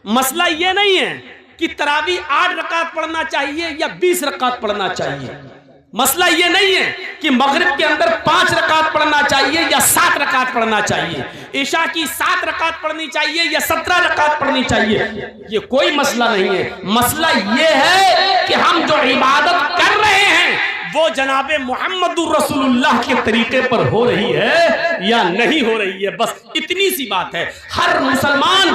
मसला ये नहीं है कि तरावी 8 रकात पढ़ना चाहिए या 20 रकात पढ़ना चाहिए। मसला ये नहीं है कि मगरिब के अंदर 5 रकात पढ़ना चाहिए या 7 रकात पढ़ना चाहिए, ईशा की 7 रकात पढ़नी चाहिए या 17 रकात पढ़नी चाहिए, ये कोई मसला नहीं है। मसला ये है कि हम जो इबादत कर रहे हैं वो जनाबे मोहम्मदुर रसूलुल्लाह के तरीके पर हो रही है या नहीं हो रही है, बस इतनी सी बात है। हर मुसलमान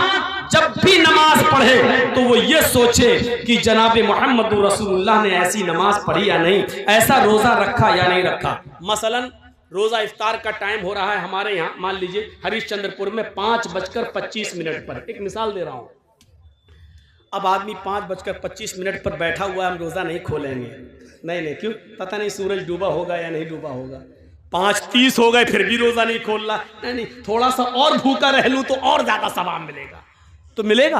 जब भी नमाज पढ़े तो वो ये सोचे कि जनाबे मोहम्मदुर रसूलुल्लाह ने ऐसी नमाज पढ़ी या नहीं, ऐसा रोजा रखा या नहीं रखा। मसलन रोजा इफ्तार का टाइम हो रहा है हमारे यहाँ, मान लीजिए हरिश्चंद्रपुर में 5:25 पर, एक मिसाल दे रहा हूँ। अब आदमी 5:25 पर बैठा हुआ है, हम रोजा नहीं खोलेंगे, नहीं क्यों, पता नहीं सूरज डूबा होगा या नहीं डूबा होगा। 5:30 हो गए फिर भी रोजा नहीं खोल रहा, नहीं थोड़ा सा और भूखा रह लूं तो और ज्यादा सवाब मिलेगा, तो मिलेगा।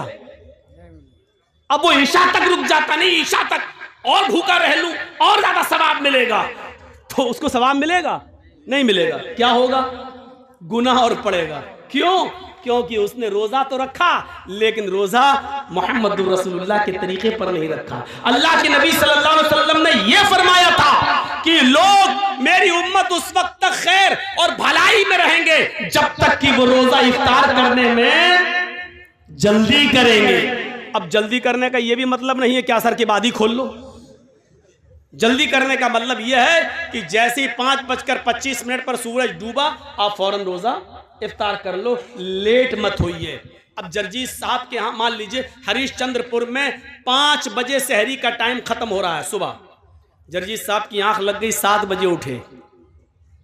अब वो ईशा तक रुक जाता, नहीं ईशा तक और भूखा रह लूं और ज्यादा सवाब मिलेगा, तो उसको सवाब मिलेगा नहीं मिलेगा, क्या होगा, गुनाह और पड़ेगा। क्यों? क्योंकि उसने रोजा तो रखा लेकिन रोजा मोहम्मद रसूलुल्लाह के तरीके पर नहीं रखा। अल्लाह के नबी सल्लल्लाहु अलैहि वसल्लम ने यह फरमाया था कि लोग, मेरी उम्मत उस वक्त तक खैर और भलाई में रहेंगे जब तक कि वो रोजा इफ्तार करने में जल्दी करेंगे। अब जल्दी करने का यह भी मतलब नहीं है कि असर के बाद ही खोल लो। जल्दी करने का मतलब यह है कि जैसे ही 5:25 पर सूरज डूबा आप फौरन रोजा इफ्तार कर लो, लेट मत होइए। अब जर्जीस साहब के यहाँ मान लीजिए हरिश्चंद्रपुर में 5 बजे सहरी का टाइम खत्म हो रहा है सुबह, जर्जीस साहब की आंख लग गई, 7 बजे उठे,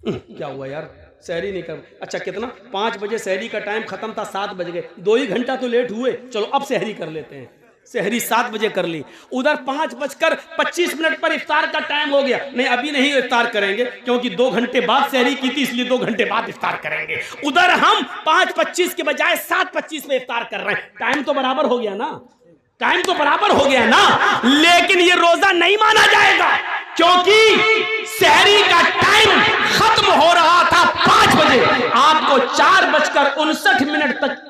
क्या हुआ यार सहरी नहीं कर, अच्छा कितना 5 बजे सहरी का टाइम खत्म था, 7 बज गए, 2 ही घंटा तो लेट हुए, चलो अब सहरी कर लेते हैं। सहरी 7 बजे कर ली, उधर 5:25 पर इफ्तार का टाइम हो गया, नहीं अभी नहीं इफ्तार करेंगे क्योंकि 2 घंटे बाद सहरी की थी इसलिए 2 घंटे बाद इफ्तार करेंगे। उधर हम 5:25 के बजाय 7:25 में इफ्तार कर रहे हैं, टाइम तो बराबर हो गया ना, टाइम तो बराबर हो गया ना, लेकिन ये रोजा नहीं माना जाएगा क्योंकि सहरी का टाइम खत्म हो रहा था 5 बजे, आपको 4:59 तक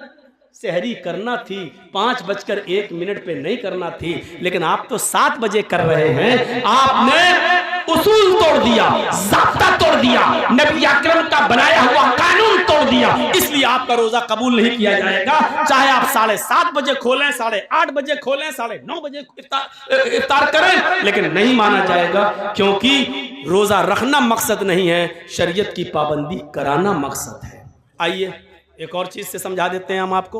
सहरी करना थी, 5:01 पे नहीं करना थी, लेकिन आप तो 7 बजे कर रहे हैं। आपने उसूल तोड़ दिया, ज़ाब्ता तोड़ दिया, नबी अकरम का बनाया हुआ कानून तोड़ दिया, इसलिए आपका रोजा कबूल नहीं किया जाएगा। चाहे आप 7:30 बजे खोलें, 8:30 बजे खोलें, 9:30 बजे इफ्तार करें, लेकिन नहीं माना जाएगा क्योंकि रोजा रखना मकसद नहीं है, शरीयत की पाबंदी कराना मकसद है। आइए एक और चीज से समझा देते हैं हम आपको।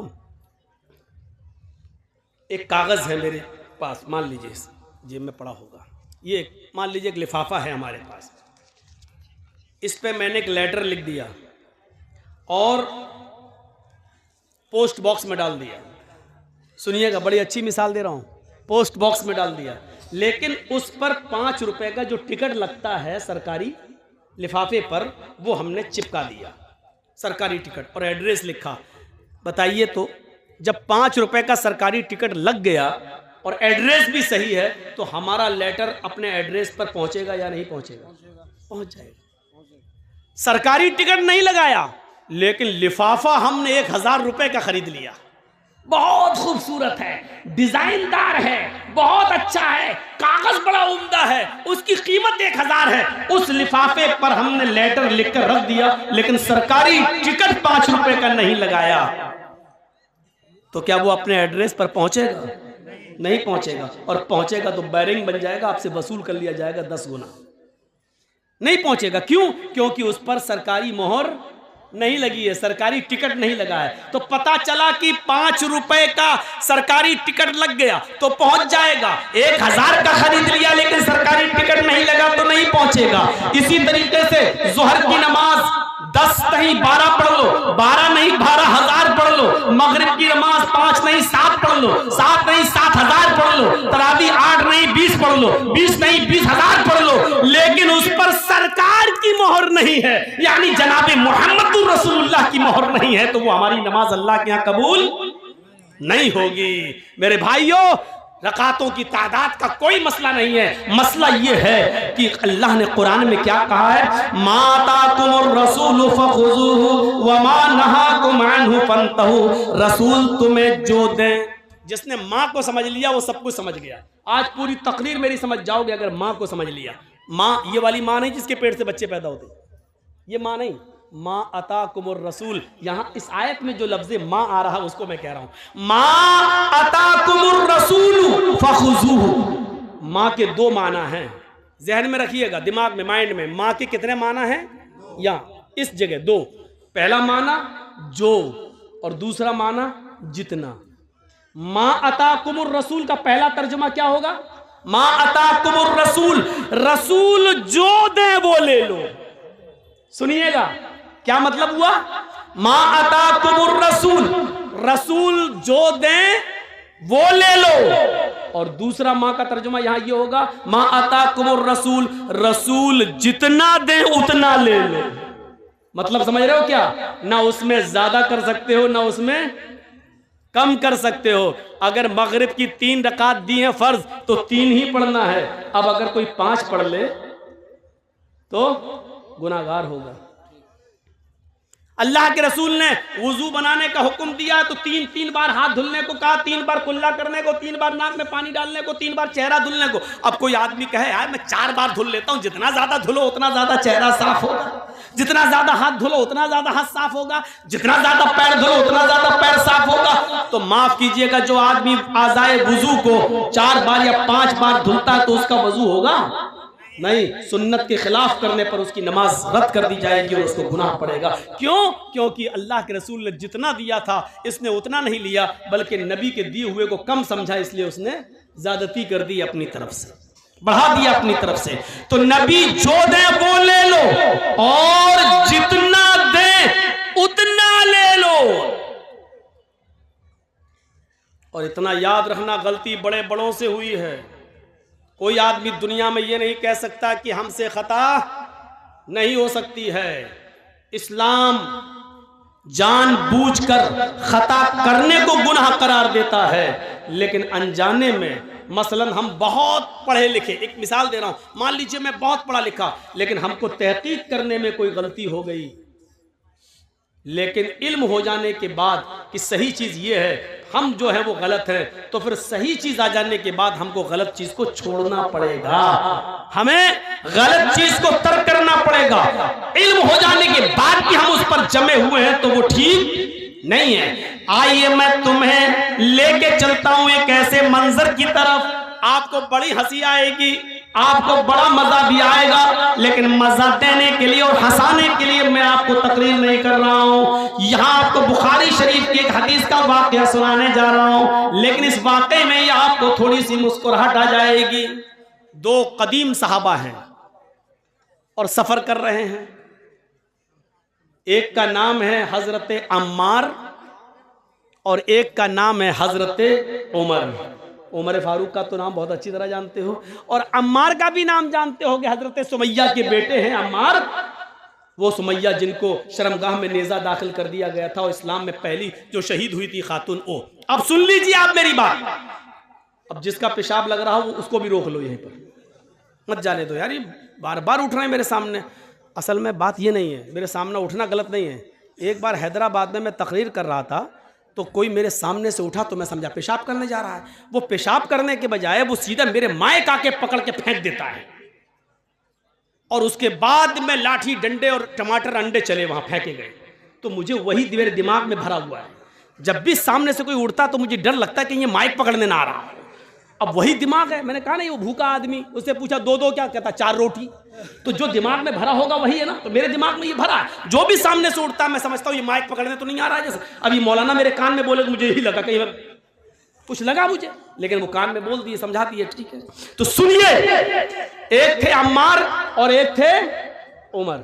एक कागज है मेरे पास, मान लीजिए जेब में पड़ा होगा, ये मान लीजिए एक लिफाफा है हमारे पास, इस पे मैंने एक लेटर लिख दिया और पोस्ट बॉक्स में डाल दिया। सुनिएगा, बड़ी अच्छी मिसाल दे रहा हूं, पोस्ट बॉक्स में डाल दिया, लेकिन उस पर 5 रुपए का जो टिकट लगता है सरकारी लिफाफे पर, वो हमने चिपका दिया, सरकारी टिकट और एड्रेस लिखा। बताइए तो जब 5 रुपए का सरकारी टिकट लग गया और एड्रेस भी सही है तो हमारा लेटर अपने एड्रेस पर पहुंचेगा या नहीं पहुंचेगा? पहुंच जाएगा। सरकारी टिकट नहीं लगाया लेकिन लिफाफा हमने 1000 रुपए का खरीद लिया, बहुत खूबसूरत है, डिजाइनदार है, बहुत अच्छा है, कागज बड़ा उम्दा है, उसकी कीमत 1000 है, उस लिफाफे पर हमने लेटर लिखकर रख दिया लेकिन सरकारी टिकट 5 रुपए का नहीं लगाया, तो क्या वो अपने एड्रेस पर पहुंचेगा? नहीं पहुंचेगा, और पहुंचेगा तो बैरिंग बन जाएगा, आपसे वसूल कर लिया जाएगा 10 गुना। नहीं पहुंचेगा, क्यों? क्योंकि उस पर सरकारी मोहर नहीं लगी है, सरकारी टिकट नहीं लगा है। तो पता चला कि 5 रुपए का सरकारी टिकट लग गया तो पहुंच जाएगा, 1000 का खरीद लिया लेकिन सरकारी टिकट नहीं लगा तो नहीं पहुंचेगा। इसी तरीके से जोहर की नमाज 10 नहीं 12 पढ़ लो, 12 नहीं 12,000 पढ़ लो, मगरिब की नमाज 5 नहीं 7 पढ़ लो, 7 नहीं 7,000 पढ़ लो, तरावी 8 नहीं 20 पढ़ लो, 20 नहीं 20,000 पढ़ लो, लेकिन उस पर सरकार की मोहर नहीं है, यानी जनाबे मोहम्मद रसूलुल्लाह की मोहर नहीं है, तो वो हमारी नमाज अल्लाह के यहां कबूल नहीं होगी। मेरे भाइयों, रकातों की तादाद का कोई मसला नहीं है, मसला ये है कि अल्लाह ने कुरान में क्या कहा है, माताकुमुर रसूलु फखुज़ूहु व मा नहाकुम अन्हु फंतहु। रसूल तुम्हें जो दें जिसने माँ को समझ लिया वो सब कुछ समझ गया। आज पूरी तकरीर मेरी समझ जाओगे अगर माँ को समझ लिया। माँ ये वाली माँ नहीं जिसके पेट से बच्चे पैदा होते, ये माँ नहीं। माँ अताकुमुर रसूल, यहाँ इस आयत में जो लफ्ज़ माँ आ रहा है उसको मैं कह रहा हूँ। माँ अताकुमुर रसूल फखुजूहु। माँ के दो माना हैं, जहन में रखिएगा, दिमाग में, माइंड में। माँ के कितने माना हैं? यहाँ इस जगह दो। पहला माना जो, और दूसरा माना जितना। माँ अताकुमुर रसूल का पहला तर्जुमा क्या होगा? माँ अताकुमुर रसूल, रसूल जो दे वो ले लो। सुनिएगा क्या मतलब हुआ? माँ अताकुमुर रसूल, रसूल जो दे वो ले लो। और दूसरा माँ का तर्जुमा यहां ये होगा, माँ अताकुमुर रसूल, रसूल जितना दे उतना ले लो। मतलब समझ रहे हो क्या? ना उसमें ज्यादा कर सकते हो ना उसमें कम कर सकते हो। अगर मगरिब की 3 रकात दी है फर्ज तो 3 ही पढ़ना है। अब अगर कोई 5 पढ़ ले तो गुनाहगार होगा। अल्लाह के रसूल ने वुजू बनाने का हुक्म दिया तो 3 बार हाथ धुलने को कहा, 3 बार कुल्ला करने को, 3 बार नाक में पानी डालने को, 3 बार चेहरा धुलने को। अब कोई आदमी कहे यार मैं 4 बार धुल लेता हूं, जितना ज्यादा धुलो उतना ज्यादा चेहरा साफ होगा, जितना ज्यादा हाथ धुलो उतना ज्यादा हाथ साफ होगा, जितना ज्यादा पैर धुलो उतना ज्यादा पैर साफ होगा। तो माफ कीजिएगा, जो आदमी आज़ाए वुजू को 4 बार या 5 बार धुलता है तो उसका वजू होगा नहीं। सुन्नत के खिलाफ करने पर उसकी नमाज रद्द कर दी जाएगी और उसको गुनाह पड़ेगा। क्यों? क्योंकि अल्लाह के रसूल ने जितना दिया था इसने उतना नहीं लिया, बल्कि नबी के दिए हुए को कम समझा, इसलिए उसने ज्यादती कर दी, अपनी तरफ से बढ़ा दिया अपनी तरफ से। तो नबी जो दे वो ले लो और जितना दे उतना ले लो। और इतना याद रखना, गलती बड़े बड़ों से हुई है। कोई आदमी दुनिया में ये नहीं कह सकता कि हमसे खता नहीं हो सकती है। इस्लाम जानबूझकर खता करने को गुनाह करार देता है, लेकिन अनजाने में, मसलन हम बहुत पढ़े लिखे, एक मिसाल दे रहा हूं, मान लीजिए मैं बहुत पढ़ा लिखा लेकिन हमको तहकीक करने में कोई गलती हो गई, लेकिन इल्म हो जाने के बाद कि सही चीज ये है, हम जो है वो गलत है, तो फिर सही चीज आ जाने के बाद हमको गलत चीज को छोड़ना पड़ेगा, हमें गलत चीज को तर्क करना पड़ेगा। इल्म हो जाने के बाद कि हम उस पर जमे हुए हैं तो वो ठीक नहीं है। आइए मैं तुम्हें लेके चलता हूं एक ऐसे मंजर की तरफ, आपको बड़ी हंसी आएगी, आपको बड़ा मजा भी आएगा, लेकिन मजा देने के लिए और हंसाने के लिए मैं आपको तकरीर नहीं कर रहा हूं। यहां आपको बुखारी शरीफ की एक हदीस का वाकया सुनाने जा रहा हूं, लेकिन इस वाकये में ही आपको थोड़ी सी मुस्कुराहट आ जाएगी। 2 कदीम सहाबा हैं और सफर कर रहे हैं। एक का नाम है हजरत अम्मार और एक का नाम है हजरत उमर। उमर फारूक का तो नाम बहुत अच्छी तरह जानते हो, और अम्मार का भी नाम जानते हो कि हजरत सुमैया के बेटे हैं अम्मार। वो सुमैया जिनको शर्मगाह में नेजा दाखिल कर दिया गया था और इस्लाम में पहली जो शहीद हुई थी खातून वो। अब सुन लीजिए आप मेरी बात, अब जिसका पेशाब लग रहा हो उसको भी रोक लो, यहीं पर मत जाने दो यार, ये बार बार उठ रहे हैं मेरे सामने। असल में बात ये नहीं है, मेरे सामने उठना गलत नहीं है। एक बार हैदराबाद में मैं तकरीर कर रहा था तो कोई मेरे सामने से उठा तो मैं समझा पेशाब करने जा रहा है। वो पेशाब करने के बजाय वो सीधा मेरे माइक आके पकड़ के फेंक देता है, और उसके बाद में लाठी डंडे और टमाटर अंडे चले वहां फेंके गए। तो मुझे वही मेरे दिमाग में भरा हुआ है, जब भी सामने से कोई उड़ता तो मुझे डर लगता है कि ये माइक पकड़ने ना आ रहा। अब वही दिमाग है। मैंने कहा नहीं, वो भूखा आदमी, उससे पूछा 2 क्या, कहता 4 रोटी। तो जो दिमाग में भरा होगा वही है ना, तो मेरे दिमाग में ये भरा है। जो भी सामने से उठता है मैं समझता हूँ ये माइक पकड़ने तो नहीं आ रहा है। जैसे अभी मौलाना मेरे कान में बोले तो मुझे यही लगा, कहीं कुछ लगा मुझे, लेकिन वो कान में बोल दिए, समझा दिए, ठीक है। तो सुनिए, एक थे अम्मार और एक थे उमर,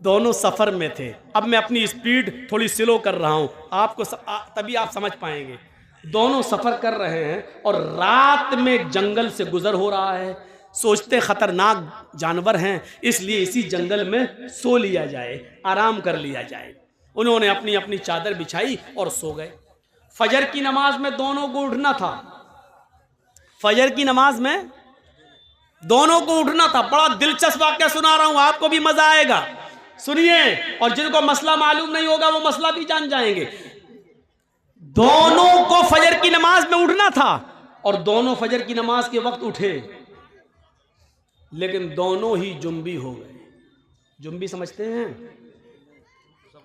दोनों सफर में थे। अब मैं अपनी स्पीड थोड़ी स्लो कर रहा हूं, आपको तभी आप समझ पाएंगे। दोनों सफर कर रहे हैं और रात में जंगल से गुजर हो रहा है। सोचते खतरनाक जानवर हैं, इसलिए इसी जंगल में सो लिया जाए, आराम कर लिया जाए। उन्होंने अपनी अपनी चादर बिछाई और सो गए। फजर की नमाज में दोनों को उठना था, फजर की नमाज में दोनों को उठना था। बड़ा दिलचस्प वाकया सुना रहा हूं, आपको भी मजा आएगा, सुनिए। और जिनको मसला मालूम नहीं होगा वो मसला भी जान जाएंगे। दोनों को फजर की नमाज में उठना था और दोनों फजर की नमाज के वक्त उठे, लेकिन दोनों ही जुम्बी हो गए। जुम्बी समझते हैं?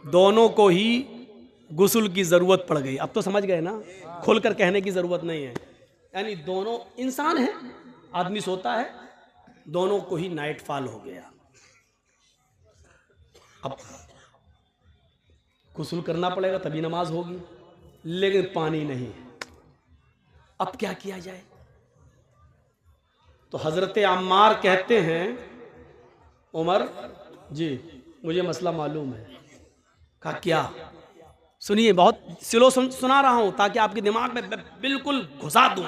दोनों को ही गुस्ल की जरूरत पड़ गई। अब तो समझ गए ना, खुलकर कहने की जरूरत नहीं है। यानी दोनों इंसान हैं, आदमी सोता है, दोनों को ही नाइट फॉल हो गया। अब गुस्ल करना पड़ेगा तभी नमाज होगी, लेकिन पानी नहीं है। अब क्या किया जाए? तो हजरत अम्मार कहते हैं, उमर जी मुझे मसला मालूम है। कहा क्या? सुनिए, बहुत स्लो सुना रहा हूं ताकि आपके दिमाग में बिल्कुल घुसा दूं।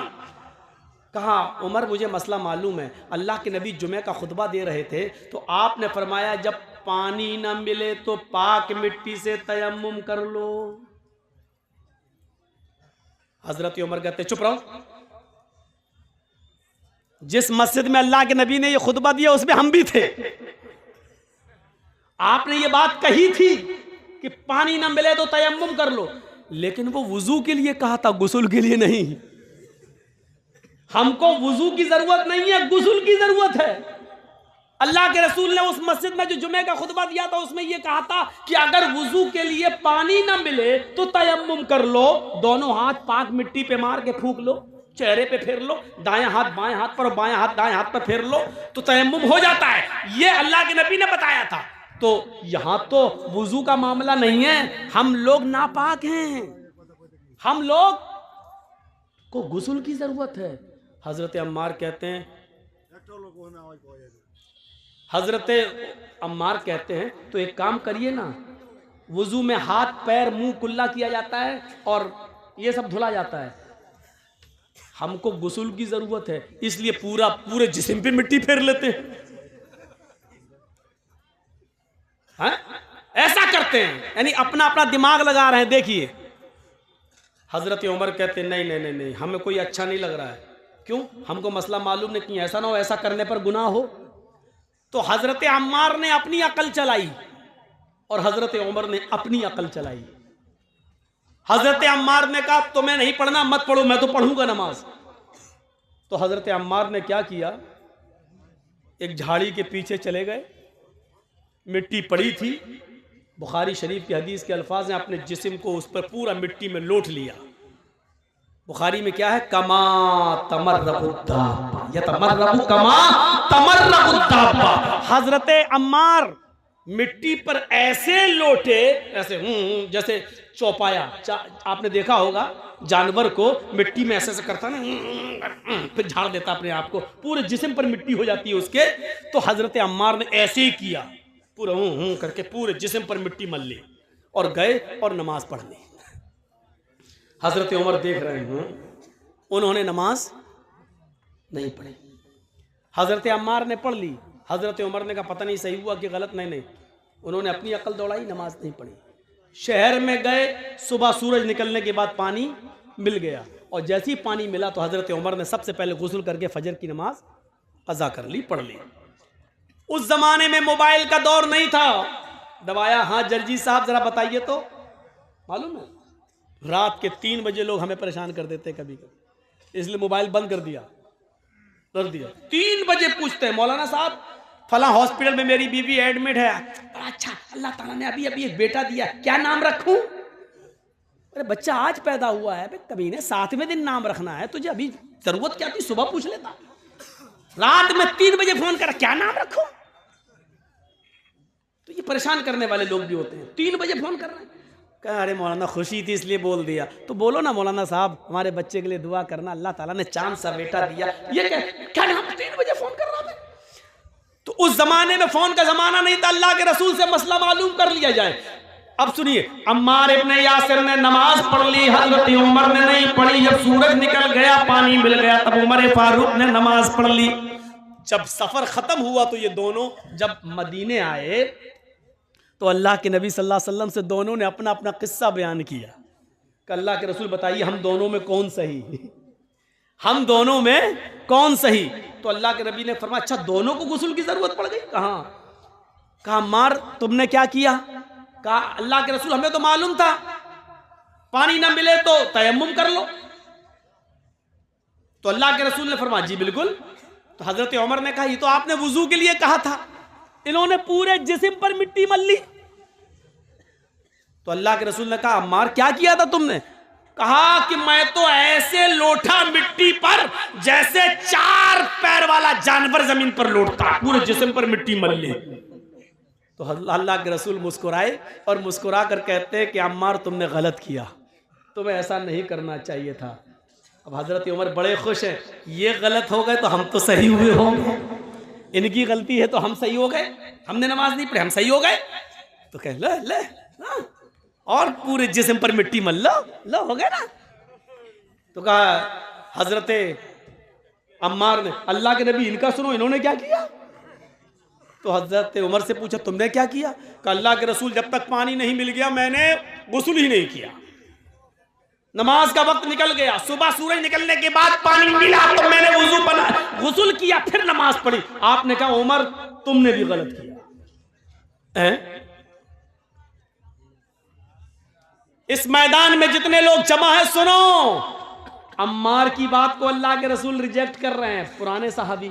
कहा उमर मुझे मसला मालूम है। अल्लाह के नबी जुमे का खुतबा दे रहे थे तो आपने फरमाया जब पानी ना मिले तो पाक मिट्टी से तयम्मुम कर लो। हजरत उमर कहते चुप रहो, जिस मस्जिद में अल्लाह के नबी ने ये खुतबा दिया उसमें हम भी थे। आपने ये बात कही थी कि पानी ना मिले तो तयम्मुम कर लो, लेकिन वो वुजू के लिए कहा था, गुस्ल के लिए नहीं। हमको वुजू की जरूरत नहीं है, गुस्ल की जरूरत है। अल्लाह के रसूल ने उस मस्जिद में जो जुमे का खुतबा दिया था उसमें यह कहा था कि अगर वुजू के लिए पानी ना मिले तो तयम्मुम कर लो। दोनों हाथ पाक मिट्टी पे मार के फूंक लो, चेहरे पे फेर लो, दाएं हाथ बाएं हाथ पर, बाएं हाथ दाएं हाथ पर फेर लो तो तयम्मुम हो जाता है। ये अल्लाह के नबी ने बताया था। तो यहां तो वुजू का मामला नहीं है, हम लोग नापाक हैं, हम लोग को गुस्ल की जरूरत है। हजरत अम्मार कहते हैं, हजरत अम्मार कहते हैं तो एक काम करिए ना, वुजू में हाथ पैर मुंह कुल्ला किया जाता है और ये सब धुला जाता है। हमको गुस्ल की जरूरत है, इसलिए पूरे जिस्म पे मिट्टी फेर लेते हैं। ऐसा करते हैं, यानी अपना अपना दिमाग लगा रहे हैं। देखिए हजरत उमर कहते हैं नहीं नहीं नहीं नहीं, हमें कोई अच्छा नहीं लग रहा है। क्यों? हमको मसला मालूम नहीं, कि ऐसा ना हो ऐसा करने पर गुनाह हो। तो हजरत अम्मार ने अपनी अकल चलाई और हजरत उमर ने अपनी अकल चलाई। हजरत अम्मार ने कहा तुम्हें नहीं पढ़ना मत पढ़ो, मैं तो पढ़ूंगा नमाज। तो हजरत अम्मार ने क्या किया, एक झाड़ी के पीछे चले गए, मिट्टी पड़ी थी। बुखारी शरीफ की हदीस के अल्फाज हैं, अपने जिस्म को उस पर पूरा मिट्टी में लोट लिया। बुखारी में क्या है, कमा तमर्रबुद्दाब्बा यतमर्रबु कमा तमर्रबुद्दाब्बा। हजरत अम्मार मिट्टी पर ऐसे लोटे, ऐसे जैसे चौपाया। आपने देखा होगा जानवर को मिट्टी में ऐसे ऐसे करता ना, फिर झाड़ देता अपने आप को, पूरे जिस्म पर मिट्टी हो जाती है उसके। तो हजरत अम्मार ने ऐसे ही किया, पूरा करके पूरे जिस्म पर मिट्टी मल ली और गए और नमाज पढ़ ली। हजरत उमर देख रहे हैं, उन्होंने नमाज नहीं पढ़ी, हजरत अम्मार ने पढ़ ली। हजरत उमर ने कहा पता नहीं सही हुआ कि गलत। नहीं, उन्होंने अपनी अकल दौड़ाई, नमाज नहीं पढ़ी। शहर में गए, सुबह सूरज निकलने के बाद पानी मिल गया और जैसे ही पानी मिला तो हजरत उमर ने सबसे पहले गुस्ल करके फजर की नमाज कज़ा कर ली, पढ़ ली। उस जमाने में मोबाइल का दौर नहीं था। दबाया, हाँ जर्जी साहब जरा बताइए तो। मालूम है रात के 3 बजे लोग हमें परेशान कर देते कभी कभी, इसलिए मोबाइल बंद कर दिया। 3 बजे पूछते हैं, मौलाना साहब फला हॉस्पिटल में मेरी बीवी एडमिट है। अच्छा, अल्लाह ताला ने अभी अभी एक बेटा दिया, क्या नाम रखूं? अरे बच्चा आज पैदा हुआ है, कभी ने 7वें दिन नाम रखना है, तुझे अभी जरूरत क्या थी, सुबह पूछ लेता। रात में 3 बजे फोन करा, क्या नाम रखूं? तो ये परेशान करने वाले लोग भी होते हैं, 3 बजे फोन कर रहे हैं। कहा अरे मौलाना खुशी थी इसलिए बोल दिया। तो बोलो ना मौलाना साहब हमारे बच्चे के लिए दुआ करना, अल्लाह ताला ने चांद सा बेटा दिया। ये क्या नाम, 3 बजे फोन कर रहा था। तो उस जमाने में फोन का जमाना नहीं था, अल्लाह के रसूल से मसला मालूम कर लिया जाए। अब सुनिए, अम्मार इब्ने यासिर ने नमाज पढ़ ली, हजरत उमर ने नहीं पढ़ी। जब सूरज निकल गया, पानी मिल गया, तब उमर फारूक ने नमाज पढ़ ली। जब सफर खत्म हुआ तो ये दोनों जब मदीने आए तो अल्लाह के नबी सल्लल्लाहु अलैहि वसल्लम से दोनों ने अपना अपना किस्सा बयान किया कि अल्लाह के रसूल बताइए हम दोनों में कौन सही, हम दोनों में कौन सही। तो अल्लाह के नबी ने फरमाया अच्छा दोनों को गुस्ल की जरूरत पड़ गई। कहा अम्मार तुमने क्या किया? कहा अल्लाह के रसूल हमें तो मालूम था पानी ना मिले तो तयम्मुम कर लो। तो अल्लाह के रसूल ने फरमाया जी बिल्कुल। तो हजरत उमर ने कहा ये तो आपने वुजू के लिए कहा था, इन्होंने पूरे जिस्म पर मिट्टी मल ली। तो अल्लाह के रसूल ने कहा अम्मार क्या किया था तुमने? कहा कि मैं तो ऐसे लोटा मिट्टी पर जैसे 4 पैर वाला जानवर जमीन पर लोटता, पूरे जिस्म पर मिट्टी मल ली। तो अल्लाह के रसूल मुस्कुराए और मुस्कुरा कर कहते हैं कि अम्मार तुमने गलत किया, तुम्हें ऐसा नहीं करना चाहिए था। अब हजरत उमर बड़े खुश हैं, ये गलत हो गए तो हम तो सही हुए होंगे, इनकी गलती है तो हम सही हो गए, हमने नमाज नहीं पढ़ी हम सही हो गए। तो कह ले ले हाँ। और पूरे जिस्म पर मिट्टी मल लो हो गया ना। तो कहा हजरत अम्मार ने अल्लाह के नबी इनका सुनो, इन्होंने क्या किया? तो हजरत उमर से पूछा तुमने क्या किया? कहा अल्लाह के रसूल जब तक पानी नहीं मिल गया मैंने गुस्ल ही नहीं किया। नमाज का वक्त निकल गया, सुबह सूरज निकलने के बाद पानी मिला तो मैंने वुजू बना गुस्ल किया फिर नमाज पढ़ी। आपने कहा उमर तुमने भी गलत किया। इस मैदान में जितने लोग जमा है सुनो, अम्मार की बात को अल्लाह के रसूल रिजेक्ट कर रहे हैं, पुराने सहाबी,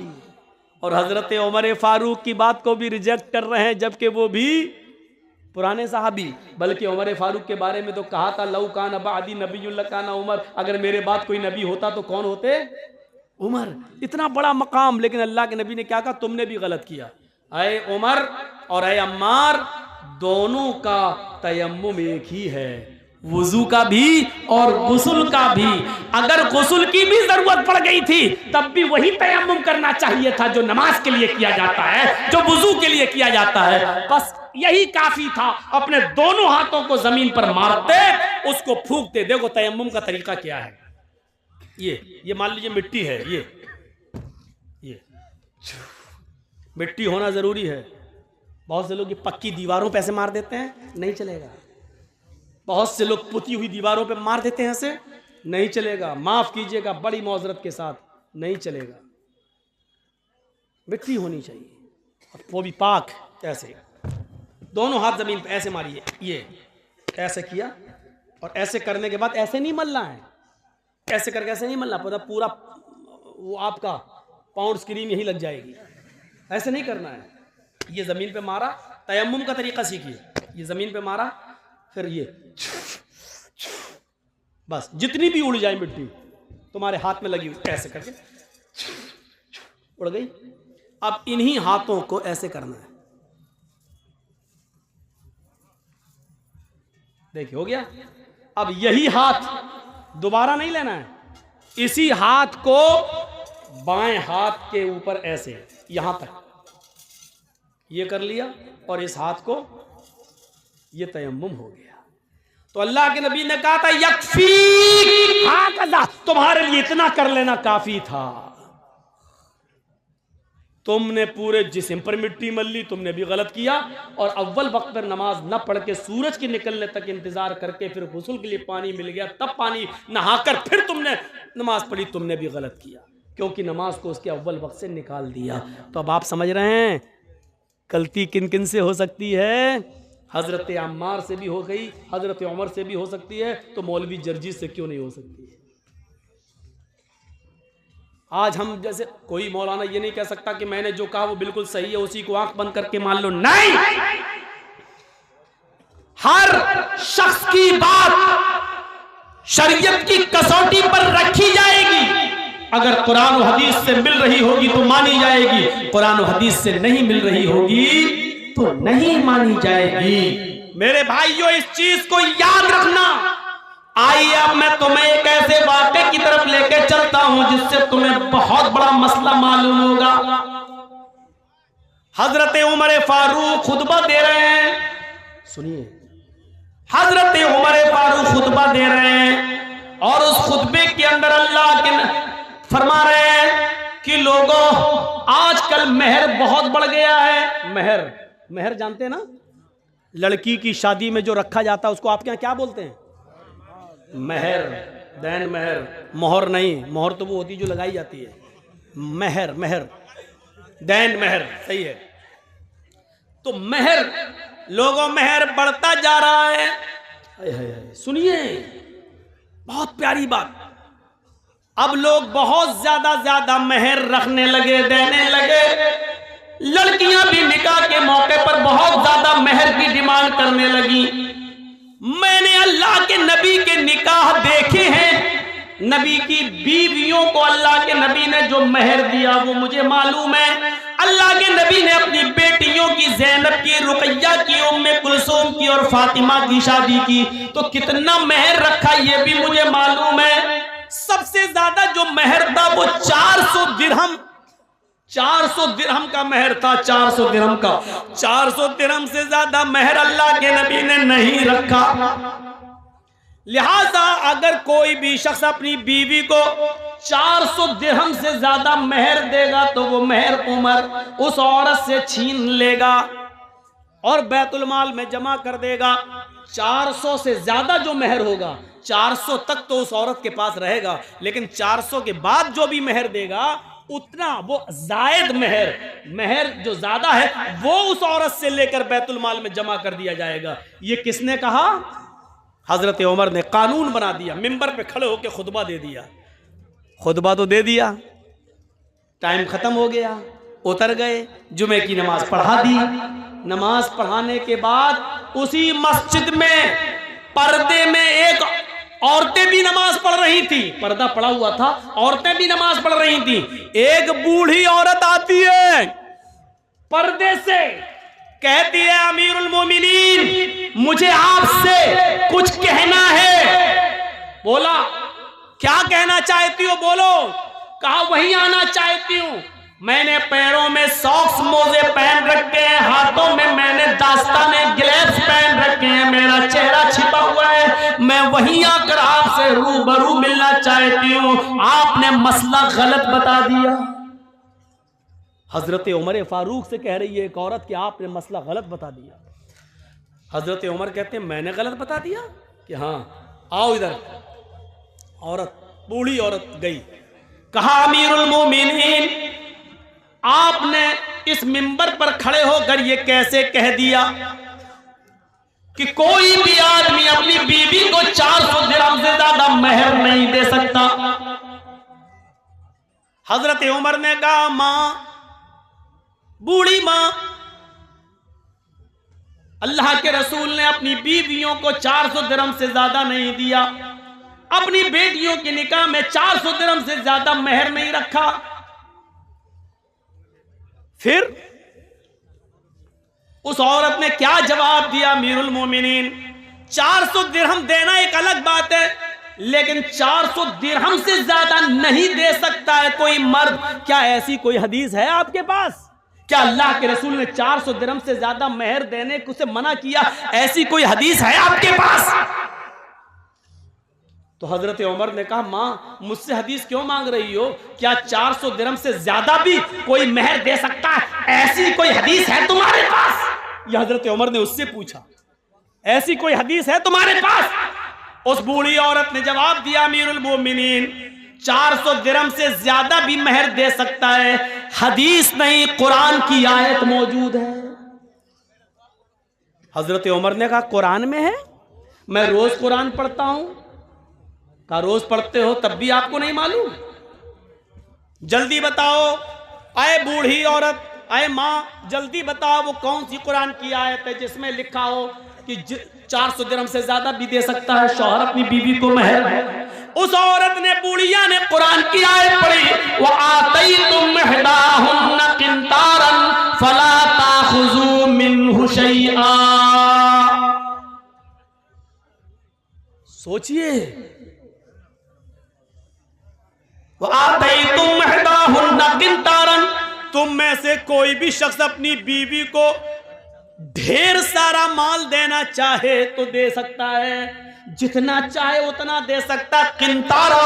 और हजरत उमर फारूक की बात को भी रिजेक्ट कर रहे हैं जबकि वो भी पुराने सहाबी। बल्कि उमर फारूक के बारे में तो कहा था लौ कान बादी नबीयुल्लाह काना उमर, अगर मेरे बाद कोई नबी होता तो कौन होते? उमर। इतना बड़ा मकाम, लेकिन अल्लाह के नबी ने क्या कहा? तुमने भी गलत किया। अय उमर और अय अम्मार, दोनों का तयम्मुम एक ही है, वुजू का भी और गुस्ल का भी। अगर गुस्ल की भी जरूरत पड़ गई थी तब भी वही तयम्मुम करना चाहिए था जो नमाज के लिए किया जाता है, जो वुजू के लिए किया जाता है। बस यही काफी था। अपने दोनों हाथों को जमीन पर मारते, उसको फूंकते। देखो तयम्मुम का तरीका क्या है। ये मान लीजिए मिट्टी है, ये मिट्टी होना जरूरी है। बहुत से लोग ये पक्की दीवारों पे ऐसे मार देते हैं, नहीं चलेगा। बहुत से लोग पुती हुई दीवारों पे मार देते हैं ऐसे, नहीं चलेगा। माफ कीजिएगा, बड़ी मौजरत के साथ, नहीं चलेगा। मिट्टी होनी चाहिए, वो भी पाक। ऐसे दोनों हाथ जमीन पे ऐसे मारिए, ये ऐसे किया, और ऐसे करने के बाद ऐसे नहीं मलना है, ऐसे करके ऐसे नहीं मलना, पूरा वो आपका पाउंड क्रीम यही लग जाएगी। ऐसे नहीं करना है। ये जमीन पे मारा, तयम्मुम का तरीका सीखिए। ये जमीन पे मारा, फिर ये बस जितनी भी उड़ जाए मिट्टी तुम्हारे हाथ में लगी हुई, ऐसे करके उड़ गई। अब इन्हीं हाथों को ऐसे करना है। देखिए हो गया। अब यही हाथ दोबारा नहीं लेना है, इसी हाथ को बाएं हाथ के ऊपर ऐसे यहां तक ये कर लिया, और इस हाथ को ये तयम्मुम हो गया। तो अल्लाह के नबी ने कहा था यकफी हाकदा, तुम्हारे लिए इतना कर लेना काफी था। तुमने पूरे जिस्म पर मिट्टी मल ली, तुमने भी गलत किया। और अव्वल वक्त पर नमाज न पढ़ के सूरज के निकलने तक इंतजार करके फिर गुस्ल के लिए पानी मिल गया, तब पानी नहाकर फिर तुमने नमाज पढ़ी, तुमने भी गलत किया, क्योंकि नमाज को उसके अव्वल वक्त से निकाल दिया। तो अब आप समझ रहे हैं गलती किन किन से हो सकती है। हजरत अम्मार से भी हो गई, हजरत उमर से भी हो सकती है, तो मौलवी जर्जी से क्यों नहीं हो सकती है? आज हम जैसे कोई मौलाना ये नहीं कह सकता कि मैंने जो कहा वो बिल्कुल सही है, उसी को आंख बंद करके मान लो। नहीं, हर शख्स की बात शरीयत की कसौटी पर रखी जाएगी। अगर कुरान और हदीस से मिल रही होगी तो मानी जाएगी, कुरान और हदीस से नहीं मिल रही होगी तो नहीं मानी जाएगी। मेरे भाइयों, इस चीज को याद रखना। आइए अब मैं तुम्हें एक ऐसे वाक़े की तरफ लेकर चलता हूं जिससे तुम्हें बहुत बड़ा मसला मालूम होगा। हजरत उमर फारूक खुतबा दे रहे हैं, सुनिए। हजरत उमर फारूक खुतबा दे रहे हैं, और उस खुतबे के अंदर अल्लाह के फरमा रहे हैं कि लोगों, आजकल मेहर बहुत बढ़ गया है। मेहर जानते हैं ना, लड़की की शादी में जो रखा जाता है उसको आपके यहाँ क्या बोलते हैं? मेहर, दैन मेहर, मोहर नहीं। मोहर तो वो होती जो लगाई जाती है। मेहर, दैन मेहर, सही है। तो मेहर, लोगों मेहर बढ़ता जा रहा है। सुनिए, बहुत प्यारी बात। अब लोग बहुत ज्यादा मेहर रखने लगे, देने लगे। लड़कियां भी निकाह के मौके पर बहुत ज्यादा मेहर की डिमांड करने लगी। मैंने अल्लाह के नबी के निकाह देखे हैं, नबी की बीवियों को अल्लाह के नबी ने जो मेहर दिया वो मुझे मालूम है। अल्लाह के नबी ने अपनी बेटियों की, ज़ैनब की, रुकैया की, उम्मे कुलसूम की और फातिमा की शादी की तो कितना मेहर रखा ये भी मुझे मालूम है। सबसे ज्यादा जो मेहर था वो 400 दिरहम, 400 दिरहम का मेहर था, 400 दिरहम का। 400 दिरहम से ज्यादा मेहर अल्लाह के नबी ने नहीं रखा। लिहाजा अगर कोई भी शख्स अपनी बीवी को 400 दिरहम से ज्यादा मेहर देगा तो वो मेहर उमर उस औरत से छीन लेगा और बैतुल माल में जमा कर देगा। 400 से ज्यादा जो मेहर होगा, 400 तक तो उस औरत के पास रहेगा, लेकिन 400 के बाद जो भी मेहर देगा उतना वो जायद मेहर जो ज्यादा है वो उस औरत से लेकर बैतुल माल में जमा कर दिया जाएगा। ये किसने कहा? हजरत उमर ने कानून बना दिया, मिंबर पे खड़े होकर खुतबा दे दिया। खुतबा तो दे दिया, टाइम खत्म हो गया, उतर गए, जुमे की नमाज पढ़ा दी। नमाज पढ़ाने के बाद उसी मस्जिद में पर्दे में एक औरतें भी नमाज पढ़ रही थी, पर्दा पड़ा हुआ था, औरतें भी नमाज पढ़ रही थी। एक बूढ़ी औरत आती है पर्दे से, कहती है अमीरुल मोमिनीन मुझे आपसे कुछ कहना है। बोला क्या कहना चाहती हो, बोलो। कहा वहीं आना चाहती हूं, मैंने पैरों में सॉक्स मोजे पहन रखे हैं, हाथों में मैंने दास्ताने ग्लव्स पहन रखे हैं, मेरा चेहरा छिपा हुआ है, मैं वहीं आकर आपसे रूबरू मिलना चाहती हूं, आपने मसला गलत बता दिया। हजरत उमर फारूक से कह रही है एक औरत कि आपने मसला गलत बता दिया। हजरत उमर कहते हैं मैंने गलत बता दिया कि हाँ आओ इधर। औरत, बूढ़ी औरत गई, कहा अमीरुल मोमिनीन आपने इस मिंबर पर खड़े होकर ये कैसे कह दिया कि कोई भी आदमी अपनी बीवी को 400 दिरहम से ज्यादा मेहर नहीं दे सकता। हजरत उमर ने कहा मां, बूढ़ी मां, अल्लाह के रसूल ने अपनी बीवियों को 400 दिरहम से ज्यादा नहीं दिया, अपनी बेटियों के निकाह में 400 दिरहम से ज्यादा मेहर नहीं रखा। फिर उस औरत ने क्या जवाब दिया? अमीरुल मोमिनीन 400 दिरहम देना एक अलग बात है, लेकिन 400 दिरहम से ज्यादा नहीं दे सकता है कोई मर्द। क्या ऐसी कोई हदीस है आपके पास? क्या अल्लाह के रसूल ने 400 दिरहम से ज्यादा मेहर देने को से मना किया? ऐसी कोई हदीस है आपके पास? तो हजरत उमर ने कहा मां मुझसे हदीस क्यों मांग रही हो? क्या 400 दिरहम से ज्यादा भी कोई मेहर दे सकता है? ऐसी कोई हदीस है तुम्हारे पास? यह हजरत उमर ने उससे पूछा, ऐसी कोई हदीस है तुम्हारे पास? उस बूढ़ी औरत ने जवाब दिया अमीरुल मोमिनीन 400 दिरहम से ज्यादा भी मेहर दे सकता है, हदीस नहीं कुरान की आयत मौजूद है। हजरत उमर ने कहा कुरान में है? मैं रोज कुरान पढ़ता हूं। कहा रोज पढ़ते हो तब भी आपको नहीं मालूम? जल्दी बताओ। आए बूढ़ी औरत, आए मां, जल्दी बताओ वो कौन सी कुरान की आयत है जिसमें लिखा हो कि 400 दिरहम से ज्यादा भी दे सकता है शौहर अपनी बीवी को मेहर। उस औरत ने, बूढ़िया ने कुरान की आयत पढ़ी, व आतैतुम इहदाहुन्ना किंतारन फला ताखुजू मिन्हु शैआ। सोचिए, व आतैतुम इहदाहुन्ना किंतारन, तुम में से कोई भी शख्स अपनी बीवी को ढेर सारा माल देना चाहे तो दे सकता है, जितना चाहे उतना दे सकता है। किंतारा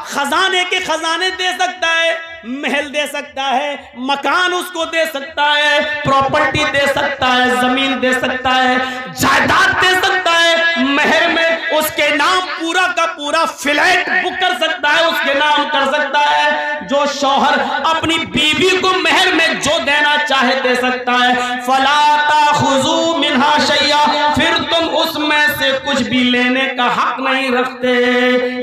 खजाने के खजाने दे सकता है, महल दे सकता है, मकान उसको दे सकता है, प्रॉपर्टी दे सकता है, जमीन दे सकता है, जायदाद दे सकता है। महर में उसके नाम पूरा का पूरा फ्लैट बुक कर सकता है, उसके नाम कर सकता है। जो शौहर अपनी बीवी को महर में जो देना चाहे दे सकता है। फला ताखुजू मिन्हा शैया, फिर तुम उसमें से कुछ कुछ भी लेने का हक नहीं रखते।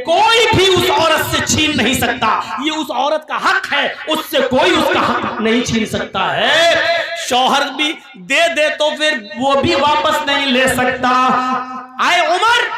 कोई भी उस औरत से छीन नहीं सकता, ये उस औरत का हक है, उससे कोई उसका हक नहीं छीन सकता है। शौहर भी दे दे तो फिर वो भी वापस नहीं ले सकता। आए उमर,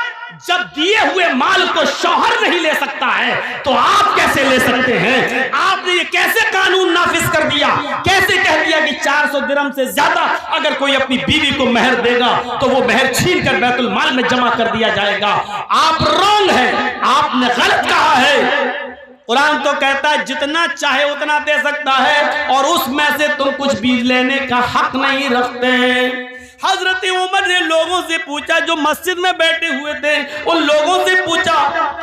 जब दिए हुए माल को शौहर नहीं ले सकता है तो आप कैसे ले सकते हैं? आपने ये कैसे कानून नाफिज कर दिया? कैसे कह दिया कि 400 दिरहम से ज्यादा अगर कोई अपनी बीवी को मेहर देगा तो वो मेहर छीन कर बैतुल माल में जमा कर दिया जाएगा? आप रॉन्ग हैं, आपने गलत कहा है। कुरान तो कहता है जितना चाहे उतना दे सकता है और उसमें से तुम कुछ भी लेने का हक नहीं रखते। हजरत उमर ने लोगों से पूछा, जो मस्जिद में बैठे हुए थे उन लोगों से पूछा,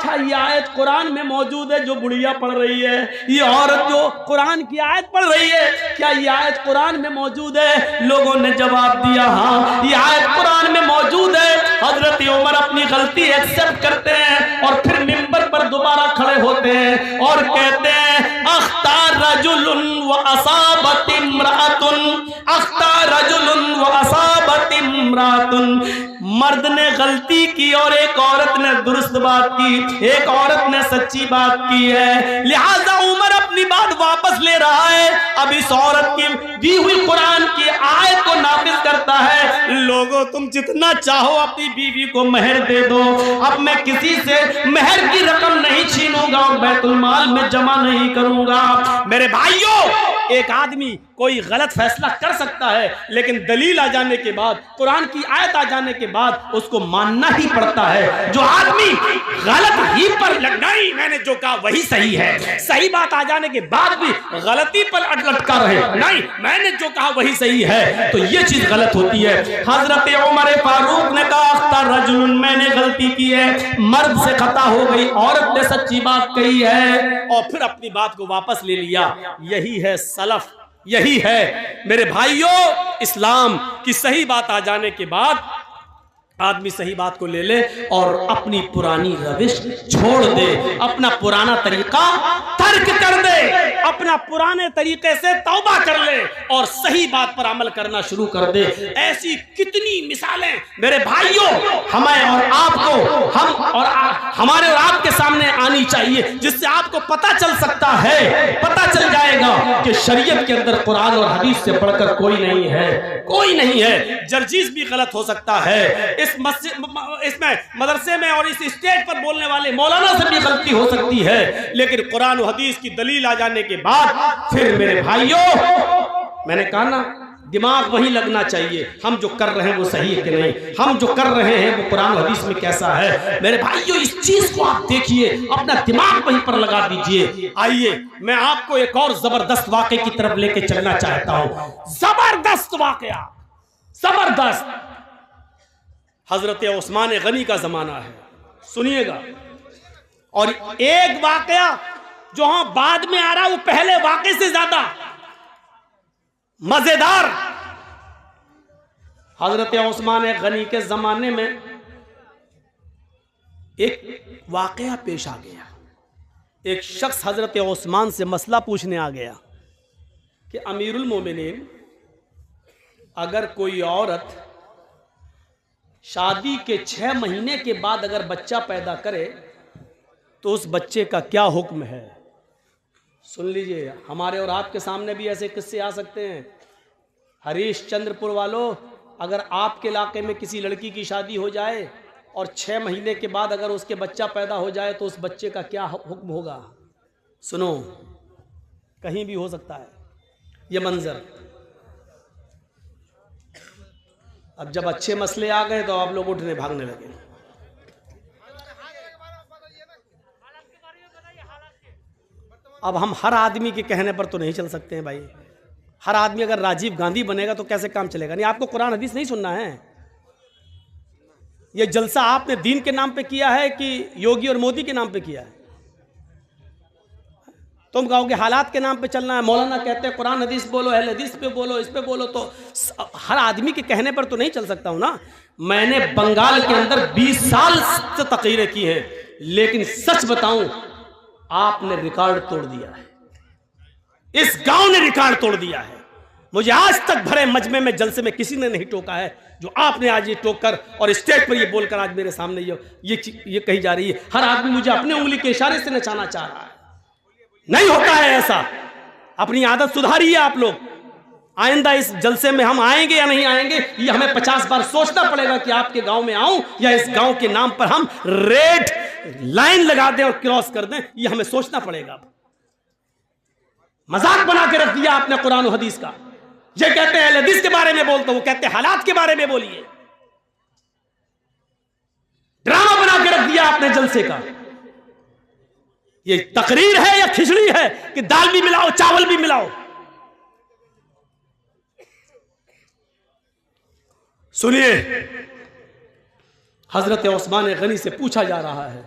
क्या ये आयत कुरान में मौजूद है जो बुढ़िया पढ़ रही है? ये औरत जो कुरान की आयत पढ़ रही है, क्या ये आयत कुरान में मौजूद है? लोगों ने जवाब दिया, हाँ ये आयत कुरान में मौजूद है। हजरत उमर अपनी गलती एक्सेप्ट करते हैं और फिर मिंबर पर दोबारा खड़े होते हैं और कहते हैं, अख्तार रजुलुन व असाबत इम्रातुन, अख्तार रजुलुन व असाबत इम्रातुन। मर्द ने गलती की और एक औरत ने दुरुस्त बात की, एक औरत ने सच्ची बात की है, लिहाजा उमर अपनी बात वापस ले रहा है। अब इस औरत की दी हुई कुरान की आयत को नाफिज करता है। लोगों, तुम जितना चाहो अपनी बीवी को मेहर दे दो, अब मैं किसी से मेहर की रकम नहीं छीनूंगा और बैतुल माल में जमा नहीं करूंगा। मेरे भाइयों, एक आदमी कोई गलत फैसला कर सकता है, लेकिन दलील आ जाने के बाद, कुरान की आयत आ जाने के बाद उसको मानना ही पड़ता है। जो आदमी गलत ही पर नहीं, मैंने जो कहा वही सही है, सही बात आ जाने के बाद भी गलती पर लटका रहे, नहीं मैंने जो कहा वही सही है, तो ये चीज गलत होती है। हजरत उमर फारूक ने कहा, अख्तर रजुलन, मैंने गलती की है, मर्द से खता हो गई, औरत ने सच्ची बात कही है, और फिर अपनी बात को वापस ले लिया। यही है सलफ, यही है मेरे भाइयों। इस्लाम की सही बात आ जाने के बाद आदमी सही बात को ले ले और अपनी पुरानी रविश छोड़ दे, अपना पुराना तरीका तर्क कर दे, अपना पुराने तरीके से तौबा कर ले और सही बात पर अमल करना शुरू कर दे। ऐसी कितनी मिसालें मेरे भाइयों हमें और आपको, हम और हमारे और आपके सामने आनी चाहिए, जिससे आपको पता चल सकता है, पता चल जाएगा कि शरीयत के अंदर कुरान और हदीस से बढ़कर कोई नहीं है, कोई नहीं है। जर्जीस भी गलत हो सकता है, इस मस्जिद, इसमें मदरसे में और इस स्टेज पर बोलने वाले मौलाना से भी गलती हो सकती है, लेकिन कुरान और हदीस की दलील आ जाने के बाद फिर मेरे भाइयों, मैंने कहा ना, दिमाग वही लगना चाहिए, हम जो कर रहे हैं वो सही है कि नहीं, हम जो कर रहे हैं वो कुरान हदीस में कैसा है। मेरे भाइयों, इस चीज को आप देखिए, अपना दिमाग वहीं पर लगा दीजिए। आइए मैं आपको एक और जबरदस्त वाकये की तरफ लेके चलना चाहता हूं। जबरदस्त वाकया, जबरदस्त। हजरत उस्मान गनी का जमाना है, सुनिएगा। और एक वाकया जो हाँ बाद में आ रहा, वो पहले वाकये से ज्यादा मजेदार। हजरत उस्मान गनी के जमाने में एक वाकया पेश आ गया। एक शख्स हजरत उस्मान से मसला पूछने आ गया कि अमीरुल मोमिनीन, अगर कोई औरत शादी के 6 महीने के बाद अगर बच्चा पैदा करे तो उस बच्चे का क्या हुक्म है? सुन लीजिए, हमारे और आपके सामने भी ऐसे किस्से आ सकते हैं। हरीशचंद्रपुर वालों, अगर आपके इलाके में किसी लड़की की शादी हो जाए और 6 महीने के बाद अगर उसके बच्चा पैदा हो जाए तो उस बच्चे का क्या हुक्म होगा? सुनो, कहीं भी हो सकता है ये मंजर। अब जब अच्छे मसले आ गए तो आप लोग उठने भागने लगे। अब हम हर आदमी के कहने पर तो नहीं चल सकते हैं भाई। हर आदमी अगर राजीव गांधी बनेगा तो कैसे काम चलेगा? नहीं, आपको कुरान हदीस नहीं सुनना है। ये जलसा आपने दीन के नाम पे किया है कि योगी और मोदी के नाम पे किया है? तुम कहोगे हालात के नाम पे चलना है, मौलाना कहते हैं कुरान हदीस बोलो, अहले हदीस पे बोलो, इस पे बोलो, तो हर आदमी के कहने पर तो नहीं चल सकता हूं ना। मैंने बंगाल के अंदर 20 साल से तकरीरें की हैं, लेकिन सच बताऊं, आपने रिकॉर्ड तोड़ दिया है, इस गांव ने रिकॉर्ड तोड़ दिया है। मुझे आज तक भरे मजमे में जलसे में किसी ने नहीं टोका है जो आपने आज ये टोक कर और स्टेज पर ये बोलकर आज मेरे सामने ये कही जा रही है। हर आदमी मुझे अपने उंगली के इशारे से नचाना चाह रहा है। नहीं होता है ऐसा। अपनी आदत सुधारिए आप लोग। आइंदा इस जलसे में हम आएंगे या नहीं आएंगे, ये हमें 50 बार सोचना पड़ेगा कि आपके गांव में आऊं या इस गांव के नाम पर हम रेड लाइन लगा दें और क्रॉस कर दें, ये हमें सोचना पड़ेगा। मजाक बना के रख दिया आपने कुरान और हदीस का। ये कहते हैं हदीस के बारे में बोलते, वो कहते हैं हालात के बारे में बोलिए। ड्रामा बना के रख दिया आपने जलसे का। ये तकरीर है या खिचड़ी है कि दाल भी मिलाओ चावल भी मिलाओ? सुनिए, हजरत उस्मान गनी से पूछा जा रहा है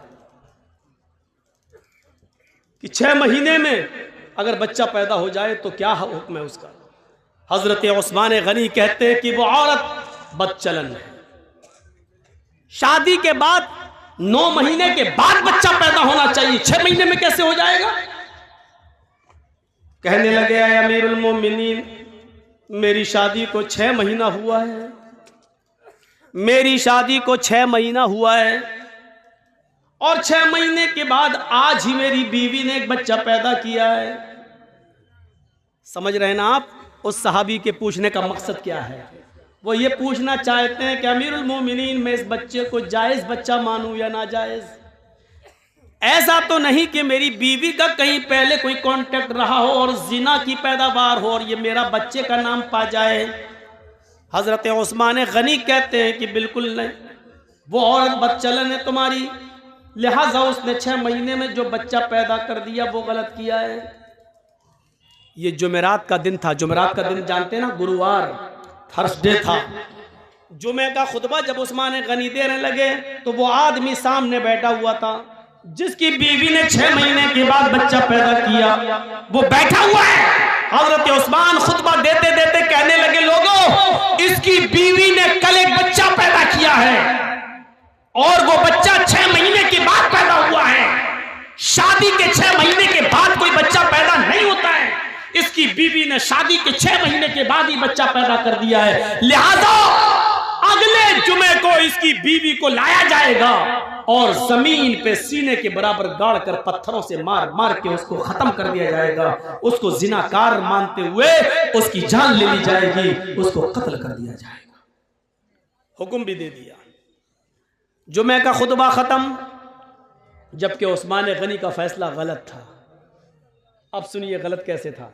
कि 6 महीने में अगर बच्चा पैदा हो जाए तो क्या हुक्म है उसका। हजरत उस्मान गनी कहते हैं कि वो औरत बदचलन है। शादी के बाद 9 महीने के बाद बच्चा पैदा होना चाहिए, 6 महीने में कैसे हो जाएगा? कहने लगे अमीरुल मोमिनीन, मेरी शादी को 6 महीना हुआ है, मेरी शादी को 6 महीना हुआ है और 6 महीने के बाद आज ही मेरी बीवी ने एक बच्चा पैदा किया है। समझ रहे हैं ना आप उस सहाबी के पूछने का मकसद क्या है? वो ये पूछना चाहते हैं कि अमीरुल मोमिनीन, मैं इस बच्चे को जायज बच्चा मानूं या नाजायज? ऐसा तो नहीं कि मेरी बीवी का कहीं पहले कोई कांटेक्ट रहा हो और जिना की पैदावार हो और ये मेरा बच्चे का नाम पा जाए? हजरत उस्मान गनी कहते हैं कि बिल्कुल नहीं, वो औरत बदचलन है तुम्हारी, लिहाजा उसने 6 महीने में जो बच्चा पैदा कर दिया वो गलत किया है। ये जुमेरात का दिन था। जुमेरात का दिन जानते हैं ना, गुरुवार, थर्सडे था। जुमे का खुतबा जब उस्मान गनी देने लगे तो वो आदमी सामने बैठा हुआ था जिसकी बीवी ने 6 महीने के बाद बच्चा पैदा किया, वो बैठा हुआ है। हजरत उस्मान खुतबा देते देते कहने लगे, लोगों, इसकी बीवी ने कल एक बच्चा पैदा किया है और वो बच्चा 6 महीने के बाद पैदा हुआ है। शादी के 6 महीने के बाद कोई बच्चा पैदा नहीं होता है। इसकी बीवी ने शादी के 6 महीने के बाद ही बच्चा पैदा कर दिया है। लिहाजा अगले जुमे को इसकी बीवी को लाया जाएगा और जमीन पे सीने के बराबर गाड़ कर पत्थरों से मार मार के उसको खत्म कर दिया जाएगा। उसको जिनाकार मानते हुए उसकी जान ले ली जाएगी, उसको कत्ल कर दिया जाएगा। हुक्म भी दे दिया। जुमे का खुतबा खत्म, जबकि उस्मान गनी का फैसला गलत था। अब सुनिए गलत कैसे था।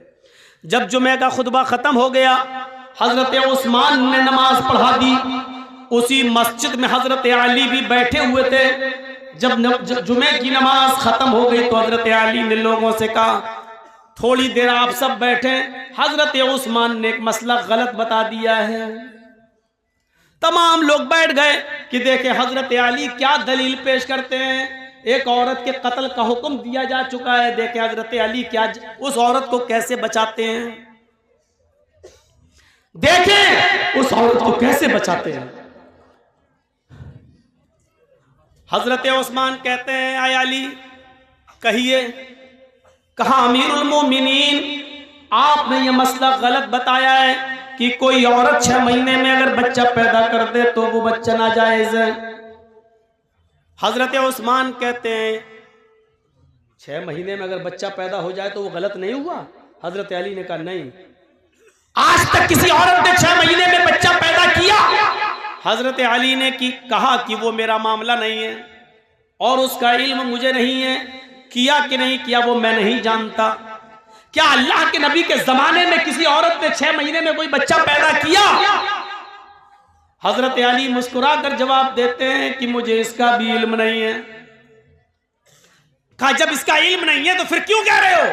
जब जुमे का खुतबा खत्म हो गया, हजरत उस्मान ने नमाज पढ़ा दी। उसी मस्जिद में हजरत अली भी बैठे हुए थे। जब जुमे की नमाज खत्म हो गई तो हजरत अली ने लोगों से कहा, थोड़ी देर आप सब बैठे, हजरत उस्मान ने एक मसला गलत बता दिया है। तमाम लोग बैठ गए कि देखे हजरत अली क्या दलील पेश करते हैं। एक औरत के कत्ल का हुक्म दिया जा चुका है, देखे हजरत अली क्या उस औरत को कैसे बचाते हैं, देखें उस औरत को कैसे बचाते हैं। हजरत उस्मान कहते हैं, आय अली कहिए। कहा, अमीरुल मोमिनीन, आपने ये मसला गलत बताया है कि कोई औरत 6 महीने में अगर बच्चा पैदा कर दे तो वो बच्चा नाजायज है। हजरत उस्मान कहते हैं, 6 महीने में अगर बच्चा पैदा हो जाए तो वो गलत नहीं हुआ? हजरत अली ने कहा, नहीं, आज तक किसी औरत ने 6 महीने में बच्चा पैदा किया? हजरत अली ने कहा कि वो मेरा मामला नहीं है और उसका इल्म मुझे नहीं है, किया कि नहीं किया वो मैं नहीं जानता। क्या अल्लाह के नबी के जमाने में किसी औरत ने 6 महीने में कोई बच्चा पैदा किया? हजरत अली मुस्कुरा कर जवाब देते हैं कि मुझे इसका भी इल्म नहीं है। कहा, जब इसका इल्म नहीं है तो फिर क्यों कह रहे हो?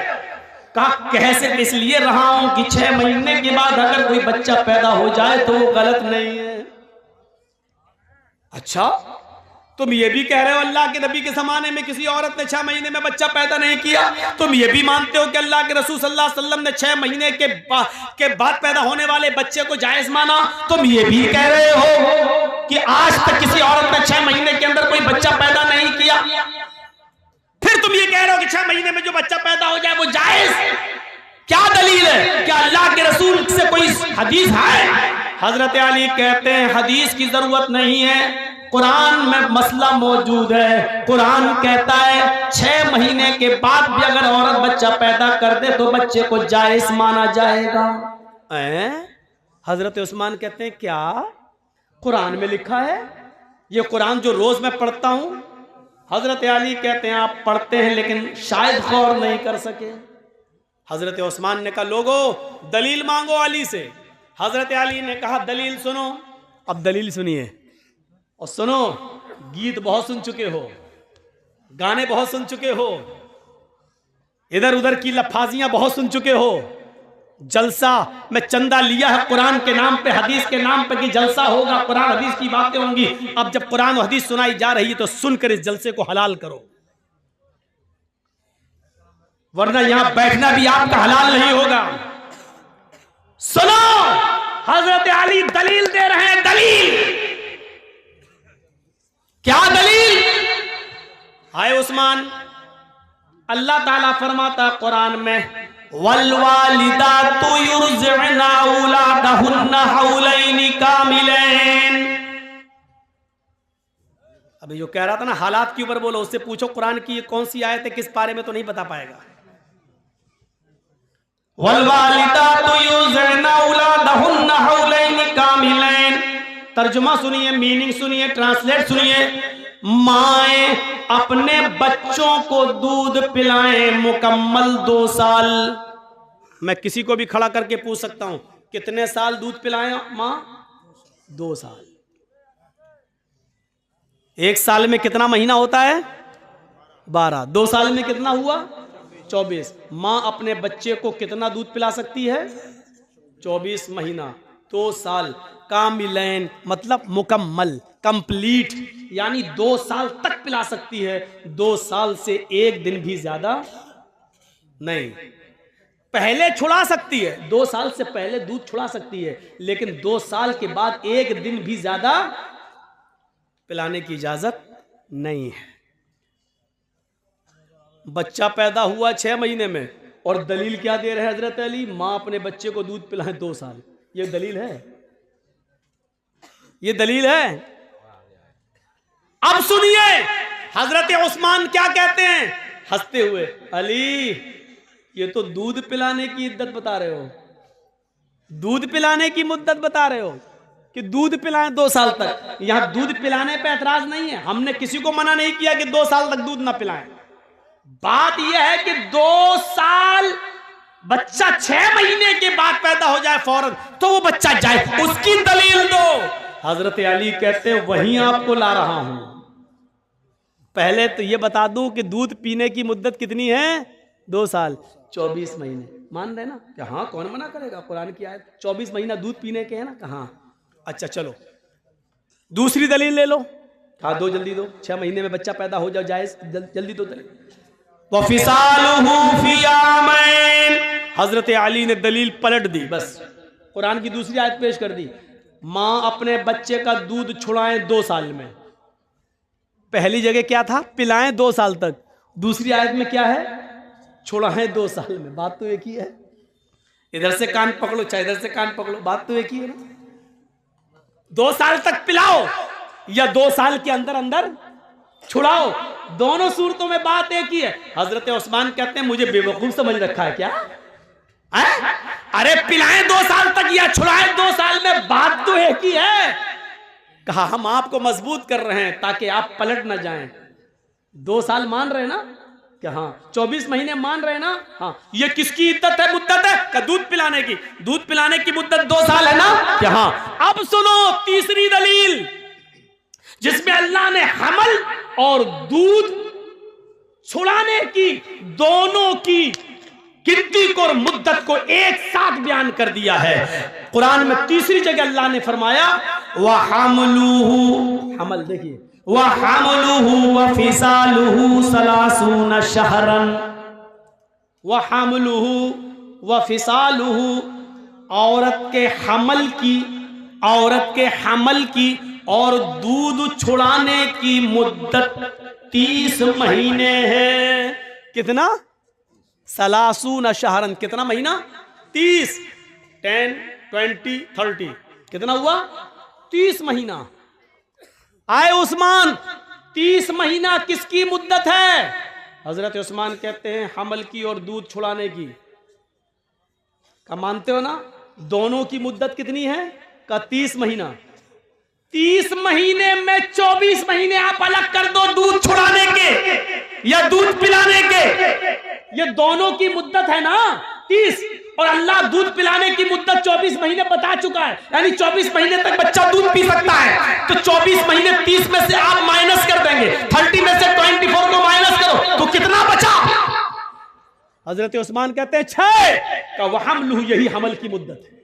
कहा, कह सिर्फ इसलिए रहा हूं कि 6 महीने के बाद अगर कोई बच्चा पैदा हो जाए तो वो गलत नहीं है। अच्छा, तुम ये भी कह रहे हो अल्लाह के नबी के जमाने में किसी औरत ने 6 महीने में बच्चा पैदा नहीं किया? तुम ये भी मानते हो कि अल्लाह के रसूल सल्लल्लाहु अलैहि वसल्लम ने 6 महीने के बाद पैदा होने वाले बच्चे को जायज माना? तुम ये भी कह रहे हो कि आज तक किसी औरत ने 6 महीने के अंदर कोई बच्चा पैदा नहीं किया? फिर तुम ये कह रहे हो कि 6 महीने में जो बच्चा पैदा हो जाए वो जायज? क्या दलील है? क्या अल्लाह के रसूल से कोई हदीस है? हजरत अली कहते हैं हदीस की जरूरत नहीं है, कुरान में मसला मौजूद है। कुरान कहता है 6 महीने के बाद भी अगर औरत बच्चा पैदा कर दे तो बच्चे को जायज माना जाएगा। हजरत उस्मान कहते हैं क्या कुरान में लिखा है? ये कुरान जो रोज मैं पढ़ता हूं। हजरत अली कहते हैं आप पढ़ते हैं लेकिन शायद गौर नहीं कर सके। हजरत उस्मान ने कहा लोगो दलील मांगो अली से। हजरत अली ने कहा दलील सुनो। अब दलील सुनिए और सुनो, गीत बहुत सुन चुके हो, गाने बहुत सुन चुके हो, इधर उधर की लफाजियां बहुत सुन चुके हो। जलसा में चंदा लिया है कुरान के नाम पे, हदीस के नाम पे कि जलसा होगा, कुरान हदीस की बातें होंगी। अब जब कुरान और हदीस सुनाई जा रही है तो सुनकर इस जलसे को हलाल करो, वरना यहां बैठना भी आपका हलाल नहीं होगा। सुनो, हजरत अली दलील दे रहे हैं। दलील क्या? दलील हाय उस्मान, अल्लाह ताला फरमाता कुरान में वल्वालिदातु युरज़िअना औलादहुन्ना हौलैनि कामिलैन। अभी जो कह रहा था ना हालात के ऊपर बोलो, उससे पूछो कुरान की ये कौन सी आयत है, किस पारे में, तो नहीं बता पाएगा। वल्वालिदातु युरज़िअना औलादहुन्ना हौलैनि कामिलैन। तर्जुमा सुनिए, मीनिंग सुनिए, ट्रांसलेट सुनिए। माएं अपने बच्चों को दूध पिलाएं मुकम्मल 2 साल। मैं किसी को भी खड़ा करके पूछ सकता हूं कितने साल दूध पिलाएं मां? 2 साल। 1 साल में कितना महीना होता है? 12। 2 साल में कितना हुआ? 24। मां अपने बच्चे को कितना दूध पिला सकती है? 24 महीना, 2 साल। कामिलैन मतलब मुकम्मल, कंप्लीट, यानी 2 साल तक पिला सकती है। 2 साल से 1 दिन भी ज्यादा नहीं। पहले छुड़ा सकती है, 2 साल से पहले दूध छुड़ा सकती है, लेकिन 2 साल के बाद 1 दिन भी ज्यादा पिलाने की इजाजत नहीं है। बच्चा पैदा हुआ 6 महीने में और दलील क्या दे रहे हैं हजरत अली? मां अपने बच्चे को दूध पिलाए 2 साल। ये दलील है? ये दलील है? अब सुनिए हजरत उस्मान क्या कहते हैं हंसते हुए, अली ये तो दूध पिलाने की इद्दत बता रहे हो, दूध पिलाने की मुद्दत बता रहे हो कि दूध पिलाएं 2 साल तक। यहां दूध पिलाने पे एतराज नहीं है, हमने किसी को मना नहीं किया कि 2 साल तक दूध ना पिलाएं। बात यह है कि 2 साल, बच्चा 6 महीने के बाद पैदा हो जाए फौरन तो वो बच्चा जाए, उसकी दलील दो। हजरत अली कहते हैं वहीं आपको ला रहा हूं। पहले तो ये बता दूं कि दूध पीने की मुद्दत कितनी है? 2 साल, 24 महीने। मान रहे ना कि हाँ, कौन मना करेगा? कुरान की आयत 24 महीना दूध पीने के है ना, कहाँ? अच्छा चलो दूसरी दलील ले लो। हाँ दो, जल्दी दो। 6 महीने में बच्चा पैदा हो जाओ जायज, जल्दी दो दलील। वफिसालुहु फी आमैन। हजरत अली ने दलील पलट दी, बस कुरान की दूसरी आयत पेश कर दी। मां अपने बच्चे का दूध छुड़ाएं 2 साल में। पहली जगह क्या था? पिलाएं 2 साल तक। दूसरी आयत में क्या है? छुड़ाएं 2 साल में। बात तो एक ही है। इधर से कान पकड़ो चाहे इधर से कान पकड़ो, बात तो एक ही है ना। 2 साल तक पिलाओ या 2 साल के अंदर अंदर छुड़ाओ, दोनों सूरतों में बात एक ही है। हजरत उस्मान कहते हैं मुझे बेवकूफ समझ रखा है क्या? अरे पिलाएं 2 साल तक या छुड़ाएं 2 साल में, बात तो एक ही है। कहा हम आपको मजबूत कर रहे हैं ताकि आप पलट ना जाएं। 2 साल मान रहे ना कि हाँ, 24 महीने मान रहे ना? हाँ। ये किसकी इद्दत है, मुद्दत है? का दूध पिलाने की। दूध पिलाने की मुद्दत 2 साल है ना कि हाँ। अब सुनो तीसरी दलील जिसमें अल्लाह ने हमल और दूध छुड़ाने की दोनों की गिनती को और मुद्दत को एक साथ बयान कर दिया है। कुरान में तीसरी जगह अल्लाह ने फरमाया वहमलुहु, हमल देखिए, वहमलुहु वफिसालुहु सलासून शहरन। वहमलुहु वफिसालुहु, औरत के हमल की और दूध छुड़ाने की मुद्दत 30 महीने है। कितना? सलासून शहरन। कितना महीना? 30। 10, 20, 30। कितना हुआ? 30 महीना। आए उस्मान, 30 महीना किसकी मुद्दत है? हजरत उस्मान कहते हैं हमल की और दूध छुड़ाने की। क्या मानते हो ना? दोनों की मुद्दत कितनी है? का 30 महीना। 30 महीने में 24 महीने आप अलग कर दो दूध छुड़ाने के या दूध पिलाने के। ये दोनों की मुद्दत है ना 30, और अल्लाह दूध पिलाने की मुद्दत 24 महीने बता चुका है, यानी 24 महीने तक बच्चा दूध पी सकता है। तो 24 महीने 30 में से आप माइनस कर देंगे, 30 में से 24 को माइनस करो तो कितना बचा? हजरत उस्मान कहते हैं 6 का वहमलुहु, यही हमल की मुद्दत है।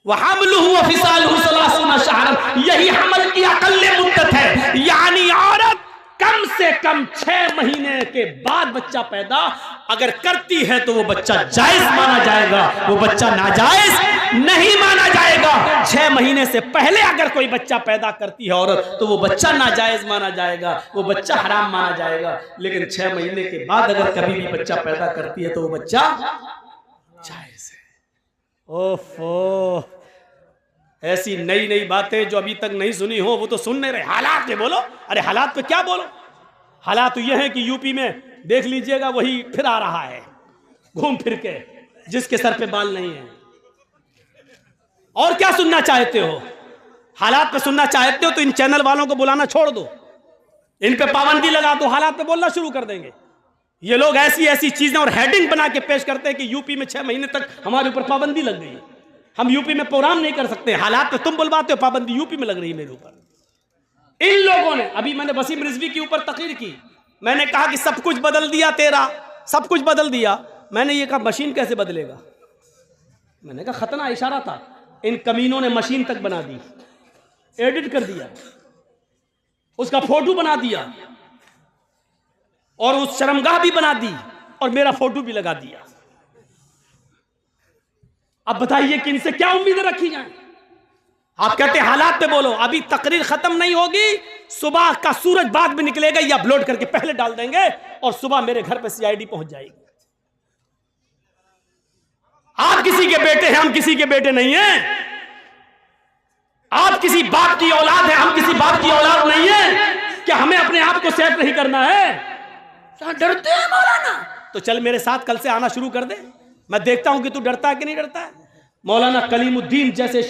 वहमलुहु वफिसालुहु सलासूना शहरन, यही हमल की अकल्ले मुद्दत है। यानी औरत कम से कम 6 महीने के बाद बच्चा पैदा अगर करती है तो वो बच्चा जायज माना जाएगा, वो बच्चा नाजायज नहीं माना जाएगा। 6 महीने से पहले अगर कोई बच्चा पैदा करती है औरत तो वो बच्चा नाजायज माना जाएगा, वो बच्चा हराम माना जाएगा। लेकिन 6 महीने के बाद अगर कभी भी बच्चा पैदा करती है तो वो बच्चा जायज है। ओफो, ऐसी नई नई बातें जो अभी तक नहीं सुनी हो वो तो सुन नहीं रहे। हालात पे बोलो। अरे हालात पे क्या बोलो? हालात तो यह है कि यूपी में देख लीजिएगा वही फिर आ रहा है घूम फिर के, जिसके सर पे बाल नहीं है। और क्या सुनना चाहते हो? हालात पे सुनना चाहते हो तो इन चैनल वालों को बुलाना छोड़ दो, इन पे पाबंदी लगा दो, हालात पे बोलना शुरू कर देंगे। ये लोग ऐसी ऐसी चीजें और हेडिंग बना के पेश करते हैं कि यूपी में 6 महीने तक हमारे ऊपर पाबंदी लग गई, हम यूपी में प्रोग्राम नहीं कर सकते। हालात पे तुम बुलवाते हो, पाबंदी यूपी में लग रही है मेरे ऊपर। इन लोगों ने, अभी मैंने वसीम रिजवी के ऊपर तकरीर की, मैंने कहा कि सब कुछ बदल दिया तेरा, सब कुछ बदल दिया। मैंने ये कहा मशीन कैसे बदलेगा? मैंने कहा खतना इशारा था। इन कमीनों ने मशीन तक बना दी, एडिट कर दिया, उसका फोटो बना दिया और उस शर्मगाह भी बना दी और मेरा फोटो भी लगा दिया। अब बताइए कि इनसे क्या उम्मीदें रखी जाएं? आप कहते हैं हालात पे बोलो, अभी तकरीर खत्म नहीं होगी, सुबह का सूरज बाद में निकलेगा, या अपलोड करके पहले डाल देंगे और सुबह मेरे घर पे सीआईडी पहुंच जाएगी। आप किसी के बेटे हैं, हम किसी के बेटे नहीं हैं। आप किसी बाप की औलाद है, हम किसी बाप की औलाद नहीं है। क्या हमें अपने आप को सेट नहीं करना है? डरते हैं मौलाना? तो चल मेरे साथ कल से आना शुरू कर दे, मैं देखता हूं कि तू डरता है कि नहीं डरता है। मौलाना कलीमुद्दीन जैसे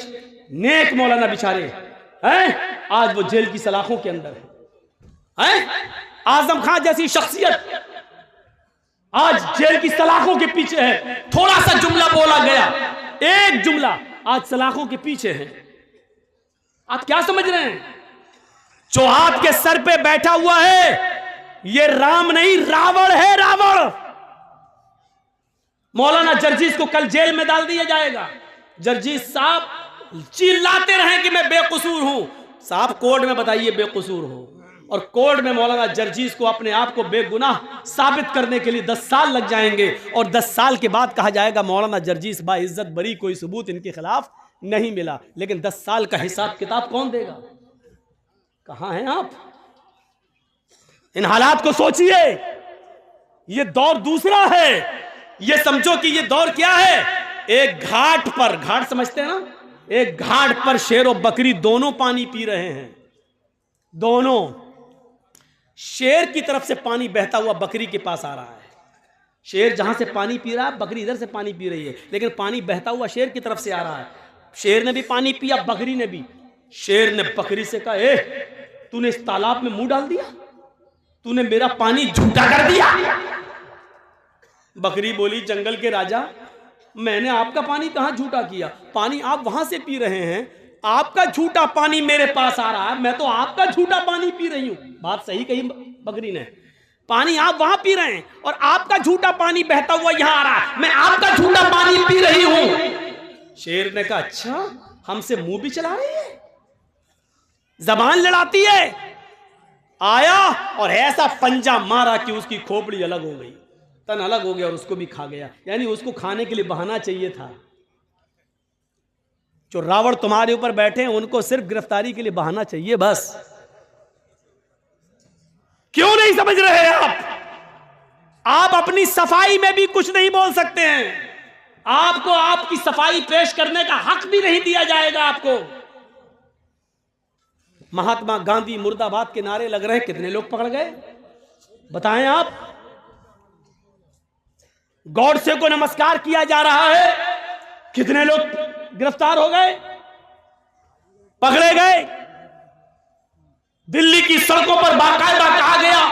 नेक मौलाना बिचारे हैं, आज वो जेल की सलाखों के अंदर है। आजम खान जैसी शख्सियत आज जेल की सलाखों के पीछे है। थोड़ा सा जुमला बोला गया, एक जुमला, आज सलाखों के पीछे है। आप क्या समझ रहे हैं? जो आपके सर पे बैठा हुआ है ये राम नहीं, रावण है, रावण। मौलाना जर्जीस को कल जेल में डाल दिया जाएगा। जर्जीस साहब चिल्लाते रहे कि मैं बेकसूर हूं। साहब कोर्ट में बताइए बेकसूर हो, और कोर्ट में मौलाना जर्जीस को अपने आप को बेगुनाह साबित करने के लिए 10 साल लग जाएंगे, और 10 साल के बाद कहा जाएगा मौलाना जर्जीस बाइज्जत बरी, कोई सबूत इनके खिलाफ नहीं मिला। लेकिन 10 साल का हिसाब किताब कौन देगा? कहां हैं आप? इन हालात को सोचिए। ये दौर दूसरा है। ये समझो कि ये दौर क्या है? एक घाट पर, घाट समझते हैं ना, एक घाट पर शेर और बकरी दोनों पानी पी रहे हैं। दोनों, शेर की तरफ से पानी बहता हुआ बकरी के पास आ रहा है। शेर जहां से पानी पी रहा है, बकरी इधर से पानी पी रही है, लेकिन पानी बहता हुआ शेर की तरफ से आ रहा है। शेर ने भी पानी पिया, बकरी ने भी। शेर ने बकरी से कहा, ए तूने इस तालाब में मुंह डाल दिया, तूने मेरा पानी झूठा कर दिया। बकरी बोली, जंगल के राजा, मैंने आपका पानी कहां झूठा किया? पानी आप वहां से पी रहे हैं, आपका झूठा पानी मेरे पास आ रहा है, मैं तो आपका झूठा पानी पी रही हूं। बात सही कही बकरी ने। पानी आप वहां पी रहे हैं और आपका झूठा पानी बहता हुआ यहां आ रहा है, मैं आपका झूठा पानी पी रही हूं। शेर ने कहा, अच्छा हमसे मुंह भी चला रही है, जबान लड़ाती है। आया और ऐसा पंजा मारा कि उसकी खोपड़ी अलग हो गई, तन अलग हो गया और उसको भी खा गया। यानी उसको खाने के लिए बहाना चाहिए था। जो रावण तुम्हारे ऊपर बैठे हैं उनको सिर्फ गिरफ्तारी के लिए बहाना चाहिए बस। क्यों नहीं समझ रहे आप? आप अपनी सफाई में भी कुछ नहीं बोल सकते हैं। आपको आपकी सफाई पेश करने का हक भी नहीं दिया जाएगा आपको। महात्मा गांधी मुर्दाबाद के नारे लग रहे हैं, कितने लोग पकड़ गए बताएं आप। गॉडसे को नमस्कार किया जा रहा है, कितने लोग गिरफ्तार हो गए, पकड़े गए। दिल्ली की सड़कों पर बाकायदा कहा गया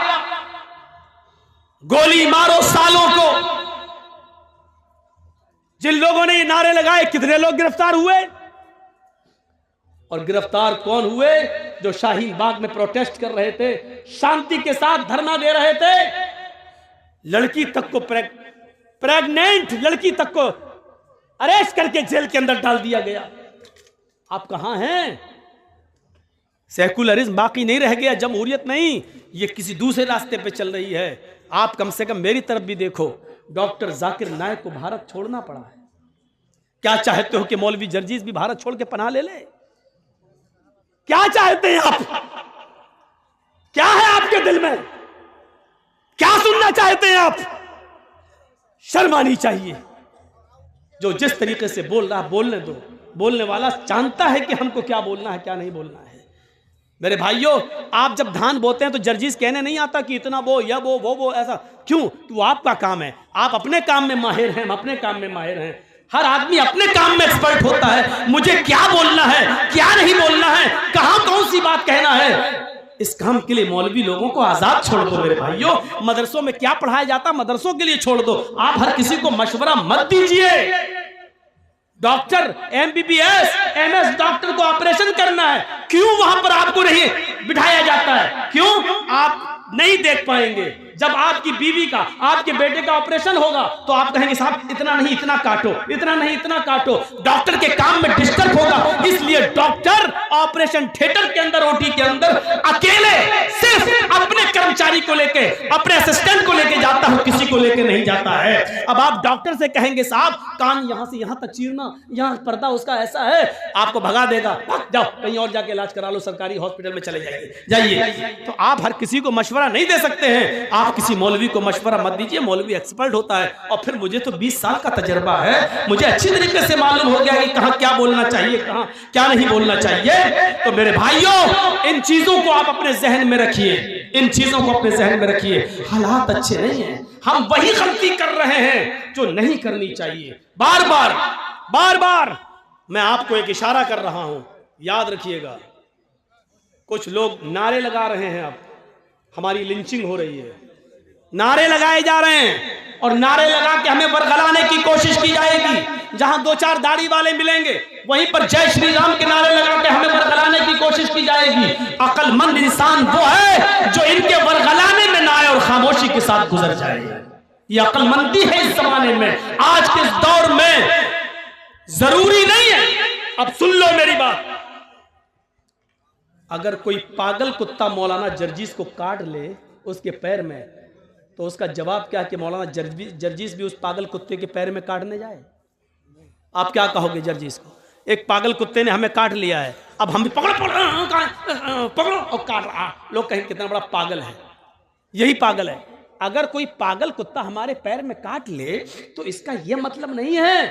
गोली मारो सालों को। जिन लोगों ने ये नारे लगाए कितने लोग गिरफ्तार हुए, और गिरफ्तार कौन हुए? जो शाहीन बाग में प्रोटेस्ट कर रहे थे, शांति के साथ धरना दे रहे थे। लड़की तक को प्रेग्नेंट लड़की तक को अरेस्ट करके जेल के अंदर डाल दिया गया। आप कहां हैं? सेकुलरिज्म बाकी नहीं रह गया, जमहूरियत नहीं, ये किसी दूसरे रास्ते पे चल रही है। आप कम से कम मेरी तरफ भी देखो। डॉक्टर जाकिर नायक को भारत छोड़ना पड़ा है। क्या चाहते हो कि मौलवी जर्जीस भी भारत छोड़ के पनाह ले ले? क्या चाहते हैं आप? क्या है आपके दिल में? क्या सुनना चाहते हैं आप? शर्म आनी चाहिए। जो जिस तरीके से बोल रहा बोलने दो, बोलने वाला जानता है कि हमको क्या बोलना है क्या नहीं बोलना है। मेरे भाइयों, आप जब धान बोते हैं तो जर्जीस कहने नहीं आता कि इतना बो या वो ऐसा क्यों? तो आपका काम है, आप अपने काम में माहिर हैं, हम अपने काम में माहिर हैं। हर आदमी अपने काम में एक्सपर्ट होता है। मुझे क्या बोलना है क्या नहीं बोलना है, कहां कौन सी बात कहना है, इस काम के लिए मौलवी लोगों को आजाद छोड़ दो। मेरे भाइयों, मदरसों में क्या पढ़ाया जाता, मदरसों के लिए छोड़ दो। आप हर किसी को मशवरा मत दीजिए। डॉक्टर MBBS MS डॉक्टर को ऑपरेशन करना है, क्यों वहां पर आपको नहीं बिठाया जाता है? क्यों? आप नहीं देख पाएंगे। जब आपकी बीवी का, आपके बेटे का ऑपरेशन होगा तो आप कहेंगे साहब इतना नहीं इतना काटो, इतना नहीं इतना काटो। डॉक्टर के काम में डिस्टर्ब होगा, इसलिए डॉक्टर ऑपरेशन थिएटर के अंदर, OT के अंदर अकेले सिर्फ अपने कर्मचारी को लेके, अपने असिस्टेंट को लेके जाता है, किसी को लेके नहीं जाता है। अब आप डॉक्टर से कहेंगे साहब कान यहां से यहां तक चीरना, यहां पर्दा उसका ऐसा है, आपको भगा देगा, जाओ कहीं और जाके इलाज करा लो, सरकारी हॉस्पिटल में चले जाइए। तो आप हर किसी को मशवरा नहीं दे सकते हैं। आप किसी मौलवी को मशवरा मत दीजिए, मौलवी एक्सपर्ट होता है। और फिर मुझे तो 20 साल का तजर्बा है, मुझे अच्छी तरीके से मालूम हो गया कि कहां क्या बोलना चाहिए, कहां क्या नहीं बोलना चाहिए। तो मेरे भाइयों, इन चीजों को आप अपने जहन में रखिए, इन चीजों को अपने जहन में रखिए। हालात अच्छे नहीं हैं, हम वही गलती कर रहे हैं जो नहीं करनी चाहिए। बार बार मैं आपको एक इशारा कर रहा हूं, याद रखिएगा। कुछ लोग नारे लगा रहे हैं, अब हमारी लिंचिंग हो रही है, नारे लगाए जा रहे हैं और नारे लगा के हमें बरगलाने की कोशिश की जाएगी। जहां 2-4 दाढ़ी वाले मिलेंगे वहीं पर जय श्री राम के नारे लगा के हमें बरगलाने की कोशिश की जाएगी। अक्लमंद इंसान वो है जो इनके बरगलाने में ना आए और खामोशी के साथ गुजर जाए। ये अक्लमंदी है इस जमाने में, आज के दौर में। जरूरी नहीं है, अब सुन लो मेरी बात, अगर कोई पागल कुत्ता मौलाना जर्जीस को काट ले उसके पैर में, तो उसका जवाब क्या कि मौलाना जर्जीस भी उस पागल कुत्ते के पैर में काटने जाए? आप क्या कहोगे जर्जीस को? एक पागल कुत्ते ने हमें काट लिया है, अब हम भी पकड़ो और काट रहा। लोग कहेंगे कितना बड़ा पागल है। यही पागल है। अगर कोई पागल कुत्ता हमारे पैर में काट ले तो इसका यह मतलब नहीं है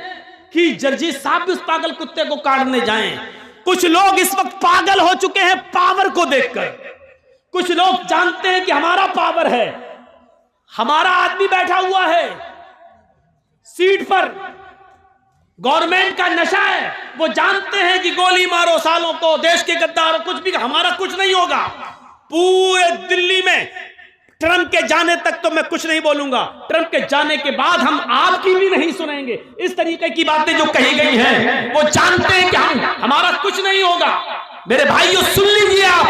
कि जर्जीस साहब भी उस पागल कुत्ते को काटने जाएं। कुछ लोग इस वक्त पागल हो चुके हैं पावर को देखकर। कुछ लोग जानते हैं कि हमारा पावर है, हमारा आदमी बैठा हुआ है सीट पर, गवर्नमेंट का नशा है। वो जानते हैं कि गोली मारो सालों को, देश के गद्दार, कुछ भी, हमारा कुछ नहीं होगा। पूरे दिल्ली में ट्रंप के जाने तक तो मैं कुछ नहीं बोलूंगा, ट्रंप के जाने के बाद हम आपकी भी नहीं सुनेंगे। इस तरीके की बातें जो कही गई हैं, वो जानते हैं कि हमारा कुछ नहीं होगा। मेरे भाइयों सुन लीजिए, आप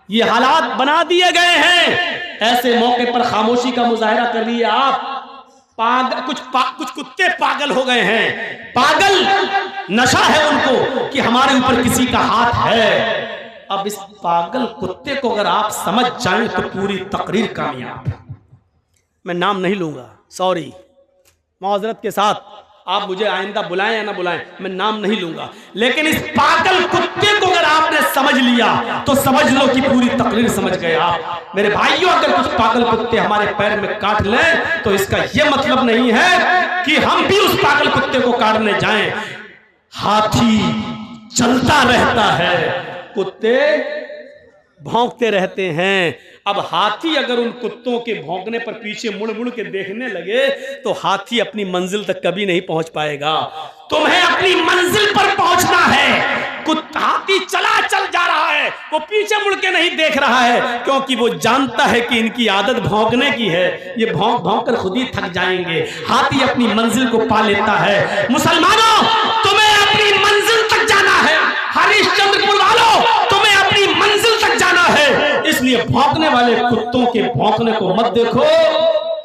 ये हालात बना दिए गए हैं, ऐसे मौके पर खामोशी का मुजाहिरा कर रही है आप। कुछ कुत्ते पागल हो गए हैं, पागल नशा है उनको कि हमारे ऊपर किसी का हाथ है। अब इस पागल कुत्ते को अगर आप समझ जाएं तो पूरी तकरीर कामयाब। मैं नाम नहीं लूंगा, सॉरी, माजरत के साथ, आप मुझे आइंदा बुलाएं या ना बुलाएं, मैं नाम नहीं लूंगा। लेकिन इस पागल कुत्ते को अगर आपने समझ लिया तो समझ लो कि पूरी तकरीर समझ गए आप। मेरे भाइयों, अगर कुछ पागल कुत्ते हमारे पैर में काट लें तो इसका यह मतलब नहीं है कि हम भी उस पागल कुत्ते को काटने जाएं। हाथी चलता रहता है, कुत्ते भौंकते रहते हैं। अब हाथी अगर उन कुत्तों के भौंकने पर पीछे मुड़ मुड़ के देखने लगे तो हाथी अपनी मंजिल तक कभी नहीं पहुंच पाएगा। तुम्हें अपनी मंजिल पर पहुंचना है। हाथी चला चल जा रहा है, वो पीछे मुड़ के नहीं देख रहा है, क्योंकि वो जानता है कि इनकी आदत भौंकने की है, ये भौंक भौंक कर खुद ही थक जाएंगे। हाथी अपनी मंजिल को पा लेता है। मुसलमानों, तुम्हें अपनी मंजिल तक जाना है। हरिश्चंद्रपुर वालों, तुम्हें अपनी मंजिल तक जाना है। इसलिए भौंकने वाले कुत्तों के भौंकने को मत देखो,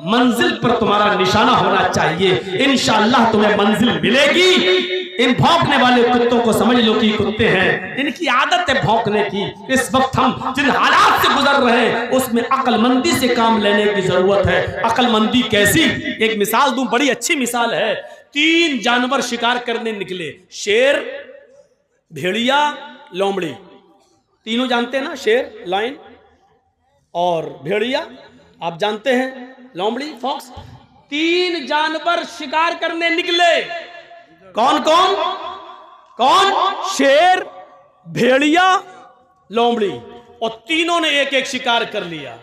मंजिल पर तुम्हारा निशाना होना चाहिए। इंशाअल्लाह तुम्हें मंजिल मिलेगी। इन भौंकने वाले कुत्तों को समझ लो कि कुत्ते हैं, इनकी आदत है भौंकने की। इस वक्त हम जिन हालात से गुजर रहे हैं उसमें अक्लमंदी से काम लेने की जरूरत है। अक्लमंदी कैसी? एक मिसाल दूं, बड़ी अच्छी मिसाल है। 3 जानवर शिकार करने निकले, शेर, भेड़िया, लोमड़ी। तीनों जानते हैं ना, शेर, लायन और भेड़िया, आप जानते हैं, लोमड़ी, फॉक्स। 3 जानवर शिकार करने निकले। कौन कौन? शेर, भेड़िया, लोमड़ी। और तीनों ने एक एक शिकार कर लिया।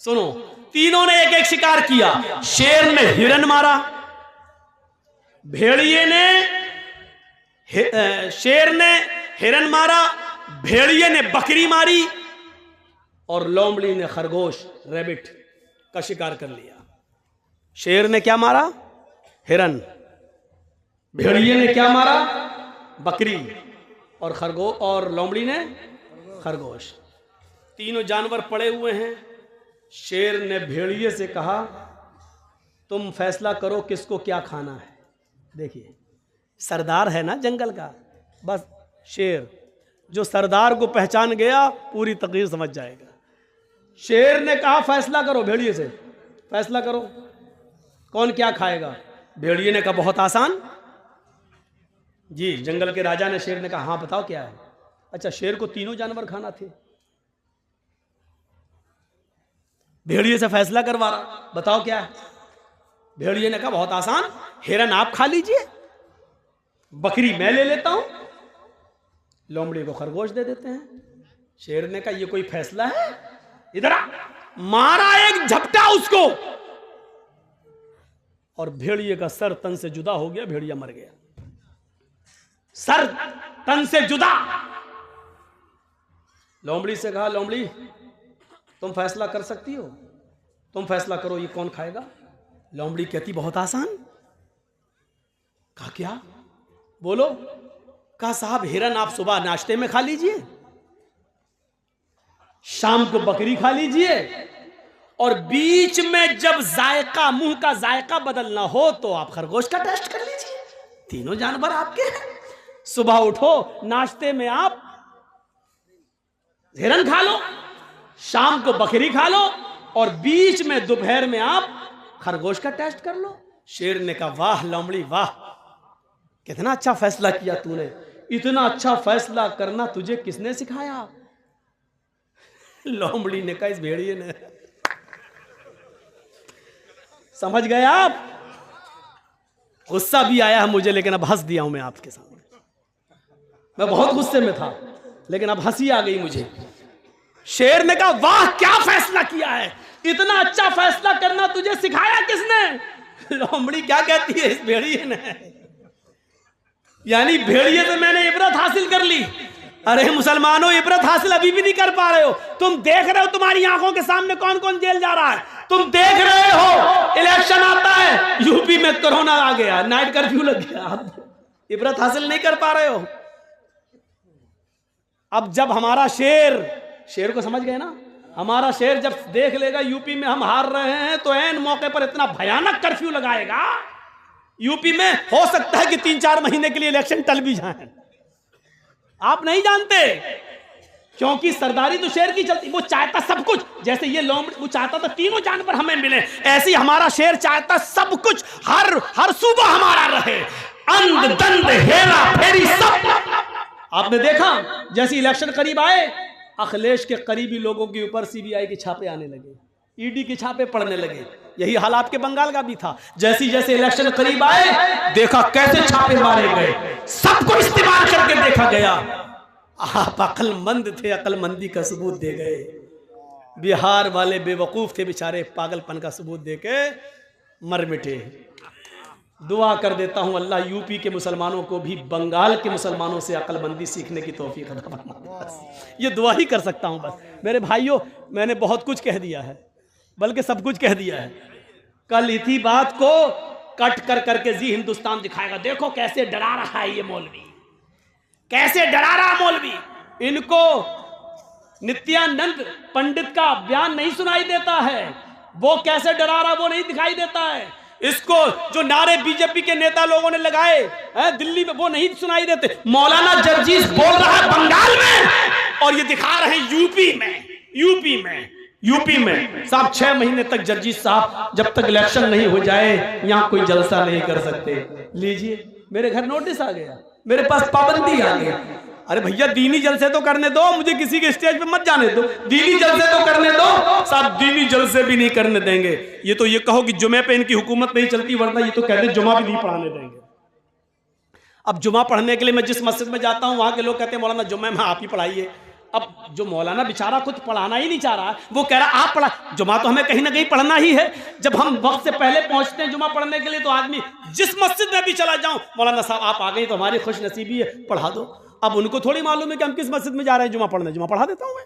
सुनो, तीनों ने एक एक शिकार किया। शेर ने हिरन मारा, भेड़िए ने शेर ने हिरन मारा, भेड़िए ने बकरी मारी और लोमड़ी ने खरगोश, रैबिट का शिकार कर लिया। शेर ने क्या मारा? हिरन। भेड़िए ने क्या मारा? बकरी। और खरगोश, और लोमड़ी ने खरगोश। तीनों जानवर पड़े हुए हैं। शेर ने भेड़िए से कहा, तुम फैसला करो किसको क्या खाना है। देखिए, सरदार है ना जंगल का। बस शेर, जो सरदार को पहचान गया पूरी तकदीर समझ जाएगा। शेर ने कहा, फैसला करो भेड़िए से, फैसला करो कौन क्या खाएगा। भेड़िए ने कहा, बहुत आसान जी। जंगल के राजा ने शेर ने कहा, हाँ बताओ क्या है। अच्छा, शेर को तीनों जानवर खाना थे। भेड़िए से फैसला करवा रहा, बताओ क्या है। भेड़िए ने कहा, बहुत आसान, हिरन आप खा लीजिए, बकरी मैं ले लेता हूं, लोमड़ी को खरगोश दे देते हैं। शेर ने कहा, ये कोई फैसला है? इधर आ। मारा एक झपटा उसको और भेड़िए का सर तन से जुदा हो गया। भेड़िया मर गया, सर तन से जुदा। लोमड़ी से कहा, लोमड़ी तुम फैसला कर सकती हो, तुम फैसला करो ये कौन खाएगा। लोमड़ी कहती, बहुत आसान। कहा, क्या? बोलो। कहा, साहब हिरन आप सुबह नाश्ते में खा लीजिए, शाम को बकरी खा लीजिए, और बीच में जब जायका, मुंह का जायका बदलना हो तो आप खरगोश का टेस्ट कर लीजिए। तीनों जानवर आपके हैं। सुबह उठो, नाश्ते में आप हिरन खा लो, शाम को बकरी खा लो, और बीच में दोपहर में आप खरगोश का टेस्ट कर लो। शेर ने कहा, वाह लोमड़ी वाह, कितना अच्छा फैसला किया तूने। इतना अच्छा फैसला करना तुझे किसने सिखाया? लोमड़ी ने कहा, इस भेड़िए ने। समझ गए आप? गुस्सा भी आया है मुझे, लेकिन अब हंस दिया हूं मैं आपके सामने। मैं बहुत गुस्से में था, लेकिन अब हंसी आ गई मुझे। शेर ने कहा, वाह क्या फैसला किया है, इतना अच्छा फैसला करना तुझे सिखाया किसने? लोमड़ी क्या कहती है, इस भेड़िए ने। यानी भेड़िए से मैंने इबरत हासिल कर ली। अरे मुसलमानों, इबरत हासिल अभी भी नहीं कर पा रहे हो। तुम देख रहे हो तुम्हारी आंखों के सामने कौन कौन जेल जा रहा है, तुम देख रहे हो। इलेक्शन आता है, यूपी में कोरोना आ गया, नाइट कर्फ्यू लग गया, अब इबरत हासिल नहीं कर पा रहे हो। अब जब हमारा शेर को समझ गए ना, हमारा शेर जब देख लेगा यूपी में हम हार रहे हैं तो ऐन मौके पर इतना भयानक कर्फ्यू लगाएगा, यूपी में हो सकता है कि 3-4 महीने के लिए इलेक्शन टल भी जाए। आप नहीं जानते, क्योंकि सरदारी तो शेर की चलती। वो चाहता सब कुछ, जैसे ये लोमड़ी, वो चाहता था तीनों जानवर हमें मिले, ऐसे ही हमारा शेर चाहता सब कुछ, हर सूबा हमारा रहे, अंध दंद हेरा फेरी सब। आपने देखा जैसे इलेक्शन करीब आए, अखिलेश के करीबी लोगों के ऊपर सीबीआई के छापे आने लगे, ईडी के छापे पड़ने लगे। यही हाल आपके बंगाल का भी था। जैसे जैसे इलेक्शन करीब आए, देखा कैसे छापे मारे गए, सबको इस्तेमाल करके देखा गया। आप अक्लमंद थे, अक्लमंदी का सबूत दे गए। बिहार वाले बेवकूफ थे बेचारे, पागलपन का सबूत दे के मर मिटे। दुआ कर देता हूं अल्लाह यूपी के मुसलमानों को भी बंगाल के मुसलमानों से अक्लमंदी सीखने की तौफीक अता फरमाए। बस ये दुआ ही कर सकता हूं। बस मेरे भाइयों, मैंने बहुत कुछ कह दिया है, बल्कि सब कुछ कह दिया है। कल इसी बात को कट कर करके जी हिंदुस्तान दिखाएगा। देखो कैसे डरा रहा है ये मौलवी, कैसे डरा रहा मौलवी। इनको नित्यानंद पंडित का बयान नहीं सुनाई देता है, वो कैसे डरा रहा वो नहीं दिखाई देता है। इसको जो नारे बीजेपी के नेता लोगों ने लगाए हैं दिल्ली में, वो नहीं सुनाई देते। मौलाना जर्जीस बोल रहा है बंगाल में, और ये दिखा रहे हैं यूपी में। यूपी में साहब 6 महीने तक जर्जीस साहब जब तक इलेक्शन नहीं हो जाए यहां कोई जलसा नहीं कर सकते। लीजिए, मेरे घर नोटिस आ गया, मेरे पास पाबंदी आ गई। अरे भैया दीनी जलसे तो करने दो, मुझे किसी के स्टेज पे मत जाने दो। दीनी जलसे तो करने दो साहब, दीनी जलसे भी नहीं करने देंगे। ये तो ये कहो कि जुमे पे इनकी हुकूमत नहीं चलती, वरना ये तो कहते जुमा भी नहीं पढ़ाने देंगे। अब जुमा पढ़ने के लिए मैं जिस मस्जिद में जाता हूं वहां के लोग कहते हैं मौलाना जुम्मे में आप ही पढ़ाइए। अब जो मौलाना बेचारा कुछ पढ़ाना ही नहीं चाह रहा, वो कह रहा आप पढ़ा। जुमा तो हमें कहीं ना कहीं पढ़ना ही है। जब हम वक्त से पहले पहुंचते हैं जुमा पढ़ने के लिए, तो आदमी जिस मस्जिद में भी चला जाऊं, मौलाना साहब आप आ गए तो हमारी खुश नसीबी है, पढ़ा दो। अब उनको थोड़ी मालूम है कि हम किस मस्जिद में जा रहे हैं जुमा पढ़ने। जुमा पढ़ा देता हूं मैं,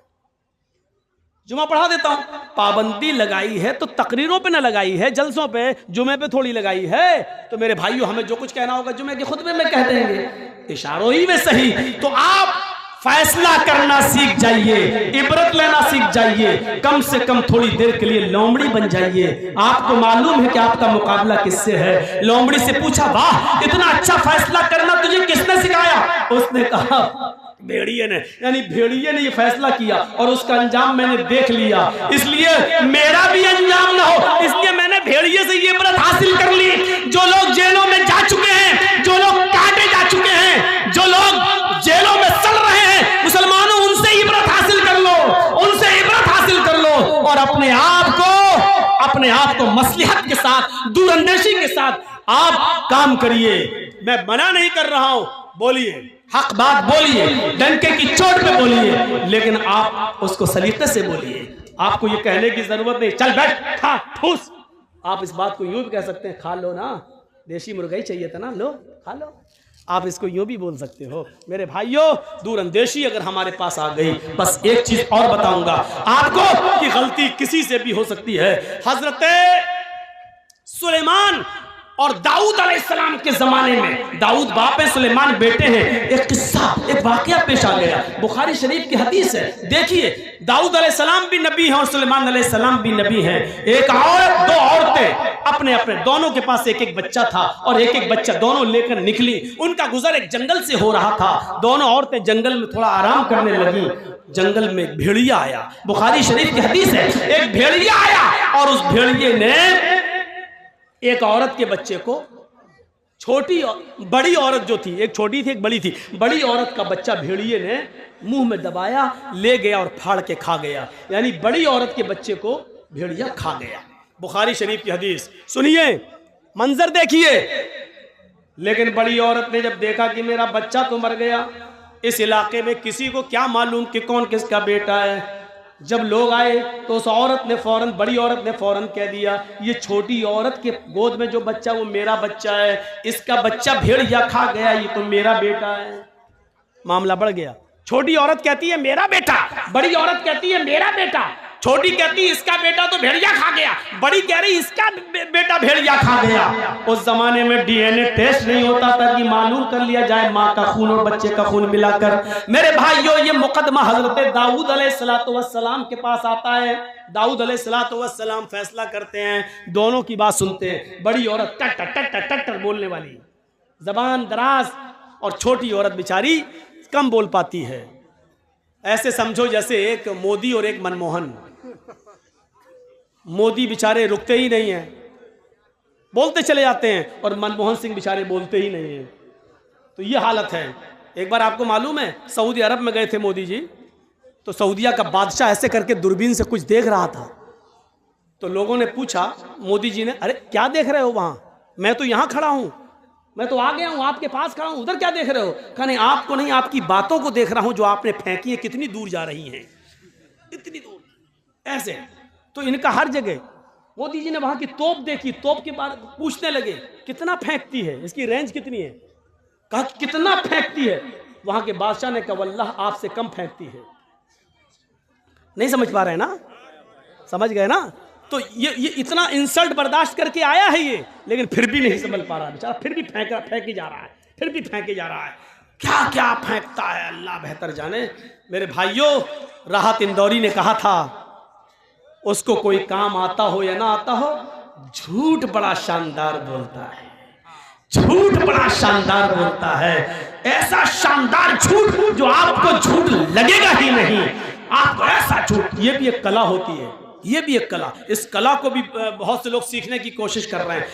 जुमा पढ़ा देता हूं। पाबंदी लगाई है तो तकरीरों पे ना लगाई है, जलसों पे, जुमे पे थोड़ी लगाई है। तो मेरे भाइयों, हमें जो कुछ कहना होगा जुमे के खुतबे में कह देंगे, इशारों ही में सही। तो आप फैसला करना सीख जाइए, इबरत लेना सीख जाइए, कम से कम थोड़ी देर के लिए लोमड़ी बन जाइए। आपको मालूम है कि आपका मुकाबला किससे है। लोमड़ी से पूछा, वाह इतना अच्छा फैसला करना तुझे किसने सिखाया? उसने कहा भेड़िए ने, यानी भेड़िए ने ये फैसला किया और उसका अंजाम मैंने देख लिया, इसलिए मेरा भी अंजाम ना हो, इसलिए मैंने भेड़िए से ये इबरत हासिल कर ली। जो लोग जेलों में जा चुके हैं, जो लोग काटे जा चुके हैं, जो लोग जेलों में सड़ रहे हैं, मुसलमानों उनसे इबरत हासिल कर लो, उनसे इबरत हासिल कर लो और अपने आप को मसलिहत के साथ, दूरअंदेशी के साथ आप काम करिए। मैं मना नहीं कर रहा हूं, बोलिए, हक बात बोलिए, डंके की चोट पे बोलिए, लेकिन आप उसको सलीके से बोलिए। आपको ये कहने की जरूरत नहीं चल बैठ खा ठूस। आप इस बात को यूं भी कह सकते हैं, खा लो ना, देशी मुर्गा ही चाहिए था ना, लो खा लो। आप इसको यूं भी बोल सकते हो। मेरे भाइयों, दूरअंदेशी अगर हमारे पास आ गई, बस एक चीज और बताऊंगा आपको कि गलती किसी से भी हो सकती है। हजरत सुलेमान और दाऊद अलैहिस्सलाम के जमाने में, दाऊद बाप है, सुलेमान बेटे हैं। एक किस्सा, एक वाकया पेश आ गया, बुखारी शरीफ की हदीस है। देखिए, दाऊद अलैहिस्सलाम भी नबी हैं और सुलेमान अलैहिस्सलाम भी नबी हैं। एक औरत, 2 औरतें अपने अपने, दोनों के पास एक एक बच्चा था और एक एक बच्चा दोनों लेकर निकली। उनका गुजर एक जंगल से हो रहा था। दोनों औरतें जंगल में थोड़ा आराम करने लगी। जंगल में एक भेड़िया आया, बुखारी शरीफ की हदीस है। एक भेड़िया आया और उस भेड़िए ने एक औरत के बच्चे को, बड़ी औरत जो थी, एक छोटी थी एक बड़ी थी, बड़ी औरत का बच्चा भेड़िए ने मुंह में दबाया, ले गया और फाड़ के खा गया। यानी बड़ी औरत के बच्चे को भेड़िया खा गया। बुखारी शरीफ की हदीस सुनिए, मंजर देखिए। लेकिन बड़ी औरत ने जब देखा कि मेरा बच्चा तो मर गया, इस इलाके में किसी को क्या मालूम कि कौन किसका बेटा है। जब लोग आए तो उस औरत ने फौरन, बड़ी औरत ने फौरन कह दिया, ये छोटी औरत के गोद में जो बच्चा वो मेरा बच्चा है, इसका बच्चा भेड़िया खा गया, ये तो मेरा बेटा है। मामला बढ़ गया। छोटी औरत कहती है मेरा बेटा, बड़ी औरत कहती है मेरा बेटा, छोटी कहती है इसका बेटा तो भेड़िया खा गया, बड़ी कह रही इसका बेटा भेड़िया खा गया। उस जमाने में डीएनए टेस्ट नहीं होता था कि मालूम कर लिया जाए माँ का खून और बच्चे का खून मिलाकर। मेरे भाइयों, ये मुकदमा हजरत दाऊद अलैहिस्सलाम के पास आता है। दाऊद अलैहिस्सलाम फैसला करते हैं, दोनों की बात सुनते हैं। बड़ी औरत टट टट टट टट बोलने वाली, जबान दराज, और छोटी औरत बेचारी कम बोल पाती है। ऐसे समझो जैसे एक मोदी और एक मनमोहन। मोदी बेचारे रुकते ही नहीं हैं, बोलते चले जाते हैं, और मनमोहन सिंह बेचारे बोलते ही नहीं हैं। तो ये हालत है। एक बार आपको मालूम है, सऊदी अरब में गए थे मोदी जी, तो सऊदिया का बादशाह ऐसे करके दूरबीन से कुछ देख रहा था। तो लोगों ने पूछा मोदी जी ने, अरे क्या देख रहे हो वहां, मैं तो यहां खड़ा हूं, मैं तो आ गया हूं, आपके पास खड़ा हूं, उधर क्या देख रहे हो? कहा नहीं, आपको नहीं, आपकी बातों को देख रहा हूं जो आपने फेंकी है, कितनी दूर जा रही हैं, इतनी दूर। ऐसे तो इनका हर जगह। मोदी जी ने वहां की तोप देखी, तोप के बारे में पूछने लगे कितना फेंकती है, इसकी रेंज कितनी है? कहा कितना फेंकती है? वहां के बादशाह ने कहा वल्लाह आपसे कम फेंकती है। नहीं समझ पा रहे ना? समझ गए ना? तो ये इतना इंसल्ट बर्दाश्त करके आया है ये, लेकिन फिर भी नहीं समझ पा रहा बेचारा, फिर भी फेंके जा रहा है, फिर भी फेंके जा रहा है। क्या क्या फेंकता है अल्लाह बेहतर जाने। मेरे भाइयों, राहत इंदौरी ने कहा था, उसको कोई काम आता हो या ना आता हो, झूठ बड़ा शानदार बोलता है, झूठ बड़ा शानदार बोलता है। ऐसा शानदार झूठ जो आपको झूठ लगेगा ही नहीं, आपको ऐसा झूठ। ये भी एक कला होती है, ये भी एक कला। इस कला को भी बहुत से लोग सीखने की कोशिश कर रहे हैं।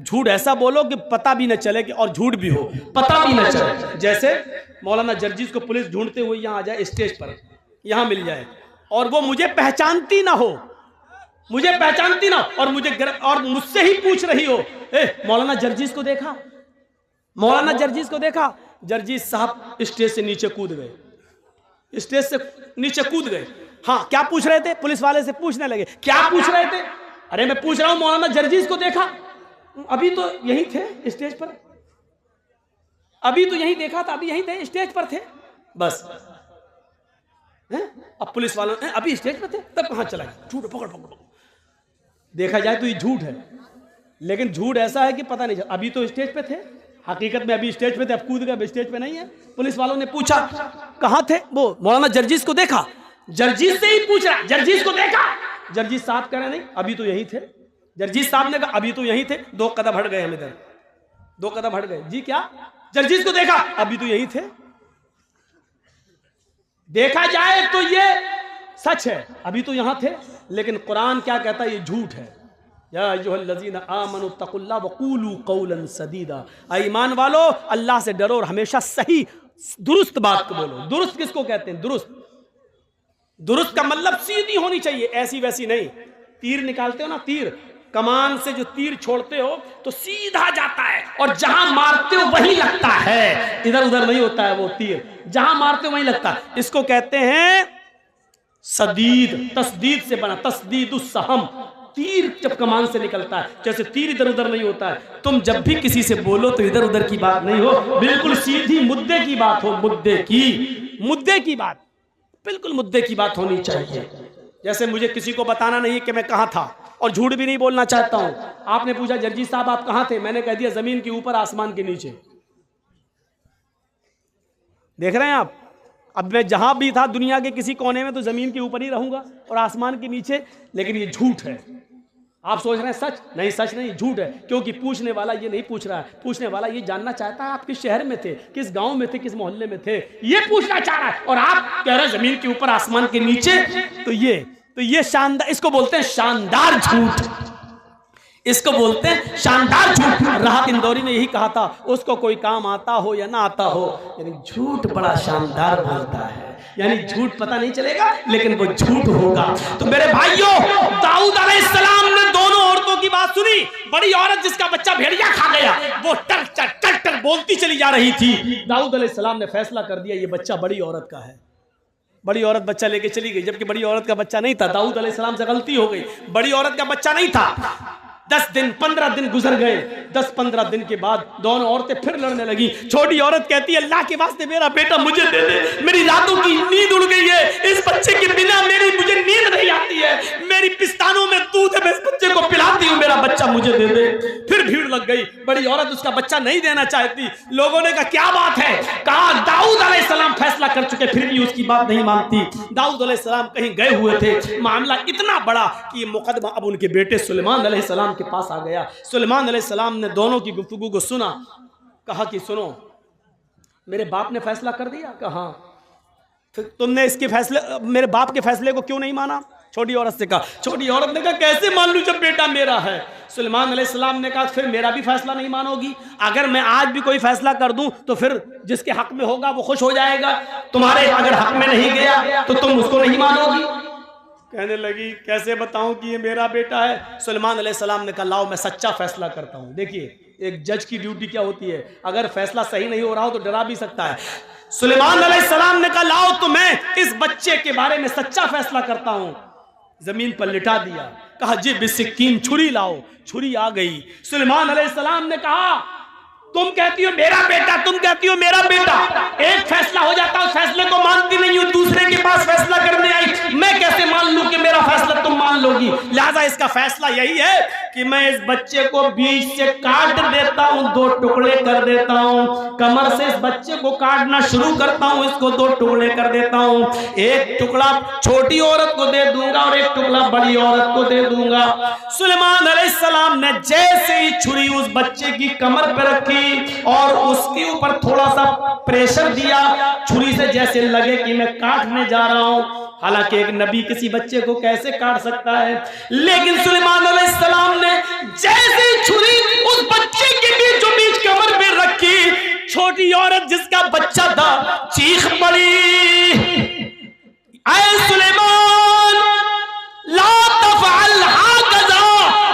झूठ ऐसा बोलो कि पता भी न चले कि, और झूठ भी हो पता भी न चले। जैसे मौलाना जर्जीस को पुलिस ढूंढते हुए यहाँ आ जाए, स्टेज पर यहाँ मिल जाए, और वो मुझे पहचानती ना हो, मुझे पहचानती ना, और और मुझसे ही पूछ रही हो, मौलाना जर्जीस को देखा, मौलाना जर्जीस को देखा। जर्जीस साहब स्टेज से नीचे कूद गए, स्टेज से नीचे कूद गए। हाँ, क्या पूछ रहे थे? पुलिस वाले से पूछने लगे, क्या पूछ रहे थे? अरे मैं पूछ रहा हूं मौलाना जर्जीस को देखा? अभी तो यहीं थे स्टेज पर, अभी तो यहीं देखा था, अभी यहीं थे, स्टेज पर थे बस। अब पुलिस वालों अभी स्टेज पर थे, तब कहां चला गया? झूठ, पकड़ पकड़। देखा जाए तो ये झूठ है, लेकिन झूठ ऐसा है कि पता नहीं, अभी तो स्टेज पे थे, हकीकत में अभी स्टेज पे थे, अब कूद गए, स्टेज पे नहीं है। पुलिस वालों ने पूछा कहां थे? वो मौलाना जर्जीस को देखा। जर्जीस से ही पूछ रहा, जर्जीस को देखा? जर्जीस साहब कह रहे नहीं, अभी तो यही थे। जर्जीस साहब ने कहा अभी तो यही थे, 2 कदम हट गए हम इधर, 2 कदम हट गए। जी क्या? जर्जीस को देखा? अभी तो यही थे। देखा जाए तो ये सच है, अभी तो यहां थे, लेकिन कुरान क्या कहता है? ये झूठ है। या अय्युहल्लज़ीना आमनु तक़ुल्लाह वक़ूलू क़ौलन सदीदा, ईमान वालो अल्लाह से डरो और हमेशा सही दुरुस्त बात को बोलो। दुरुस्त किसको कहते हैं? दुरुस्त, दुरुस्त का मतलब सीधी होनी चाहिए, ऐसी वैसी नहीं। तीर निकालते हो ना, तीर, कमान से जो तीर छोड़ते हो तो सीधा जाता है, और जहां मारते हो वहीं लगता है, इधर उधर नहीं होता है वो तीर, जहां मारते हो वहीं लगता है। इसको कहते हैं सदीद, तस्दीद से बना, तस्दीदुस सहम। तीर जब कमान से निकलता है, जैसे तीर इधर उधर नहीं होता है। तुम जब भी किसी से बोलो तो इधर उधर की बात नहीं हो, बिल्कुल सीधी मुद्दे की बात हो, मुद्दे की बात, बिल्कुल मुद्दे की बात होनी चाहिए। जैसे मुझे किसी को बताना नहीं कि मैं कहां था, और झूठ भी नहीं बोलना चाहता हूं। आपने पूछा जर्जीस साहब आप कहां थे? मैंने कह दिया जमीन के ऊपर, आसमान के नीचे। देख रहे हैं आप? अब मैं जहां भी था दुनिया के किसी कोने में, तो जमीन के ऊपर ही रहूंगा और आसमान के नीचे, लेकिन ये झूठ है। आप सोच रहे हैं सच? नहीं, सच नहीं, झूठ है। क्योंकि पूछने वाला ये नहीं पूछ रहा है, पूछने वाला ये जानना चाहता है आप किस शहर में थे, किस गांव में थे, किस मोहल्ले में थे, ये पूछना चाह रहा है। और आप कह रहे हैं जमीन के ऊपर, आसमान के नीचे। तो ये शानदार, इसको बोलते हैं शानदार झूठ, इसको बोलते हैं शानदार झूठ। राहत इंदौरी ने यही कहा था, उसको कोई काम आता हो या ना आता हो, यानी झूठ बड़ा शानदार बोलता है, यानी झूठ पता नहीं चलेगा लेकिन वो झूठ होगा। तो मेरे भाइयों, दाऊद अलैहिस्सलाम ने दोनों औरतों की बात सुनी। बड़ी औरत जिसका बच्चा भेड़िया खा गया, वो टर बोलती चली जा रही थी। दाऊद अलैहिस्सलाम ने फैसला कर दिया ये बच्चा बड़ी औरत का है। बड़ी औरत बच्चा लेके चली गई, जबकि बड़ी औरत का बच्चा नहीं था। दाऊद अलैहिस्सलाम से गलती हो गई, बड़ी औरत का बच्चा नहीं था। 10 दिन 15 दिन गुजर गए। 10-15 दिन के बाद दोनों औरतें फिर लड़ने लगी। छोटी औरत कहती है अल्लाह के वास्ते मेरा बेटा मुझे दे दे, मेरी रातों की नींद उड़ गई है, इस बच्चे के बिना मुझे नींद नहीं आती है, मेरी पिस्तानों में दूध है, मैं इस बच्चे को पिलाती हूँ, मेरा बच्चा मुझे दे दे। फिर भीड़ लग गई, बड़ी औरत उसका बच्चा नहीं देना चाहती। लोगों ने कहा क्या बात है? कहा दाऊद अलैहिस्सलाम फैसला कर चुके, फिर भी उसकी बात नहीं मानती। दाऊद अलैहिस्सलाम कहीं गए हुए थे, मामला इतना बड़ा कि मुकदमा अब उनके बेटे सुलेमान अलैहिस्सलाम के पास आ गया। सुलेमान अलैहिस्सलाम ने दोनों की गुफ्तगू को सुना, कहा कि सुनो मेरे बाप ने फैसला कर दिया। कहा फिर तुमने इसके फैसले, मेरे बाप के फैसले को क्यों नहीं माना? छोटी औरत से कहा। छोटी औरत ने कहा कैसे मान लूं जब बेटा मेरा है? सुलेमान अलैहिस्सलाम ने कहा फिर मेरा भी फैसला नहीं मानोगी? अगर मैं आज भी कोई फैसला कर दूं तो फिर जिसके हक में होगा वो खुश हो जाएगा, तुम्हारे अगर हक में नहीं गया तो तुम उसको नहीं मानोगी। कहने लगी कैसे बताऊं कि ये मेरा बेटा है। सुलेमान अलैहिस्सलाम ने कहा लाओ मैं सच्चा फैसला करता हूं। देखिए एक जज की ड्यूटी क्या होती है, अगर फैसला सही नहीं हो रहा हो तो डरा भी सकता है। सुलेमान अलैहिस्सलाम ने कहा लाओ तो मैं इस बच्चे के बारे में सच्चा फैसला करता हूं। जमीन पर लिटा दिया, कहा जी बिस्किन छुरी लाओ। छुरी आ गई। सुलेमान अलैहिस्सलाम ने कहा तुम कहती हो मेरा बेटा, तुम कहती हो मेरा बेटा, एक फैसला हो जाता है, उस फैसले को मानती नहीं हो, दूसरे के पास फैसला करने आई, मैं कैसे मान लूं कि मेरा फैसला तुम मान लोगी। लिहाजा इसका फैसला यही है कि मैं इस बच्चे को बीच से काट देता हूं, 2 टुकड़े कर देता हूं, कमर से इस बच्चे को काटना शुरू करता हूं, इसको 2 टुकड़े कर देता हूं, एक टुकड़ा छोटी औरत को दे दूंगा और एक टुकड़ा बड़ी औरत को दे दूंगा। सुलेमान अलैहिस्सलाम ने जैसे ही छुरी उस बच्चे की कमर पर रखी और उसके ऊपर थोड़ा सा प्रेशर दिया, छुरी से जैसे लगे कि मैं काटने जा रहा हूं। हालांकि एक नबी किसी बच्चे को कैसे काट सकता है, लेकिन सुलेमान अलैहिस्सलाम ने जैसे छुरी उस बच्चे के बीचों बीच कमर पे रखी, छोटी औरत जिसका बच्चा था चीख पड़ी, ऐ सुलेमान ला तफअल हाकज़ा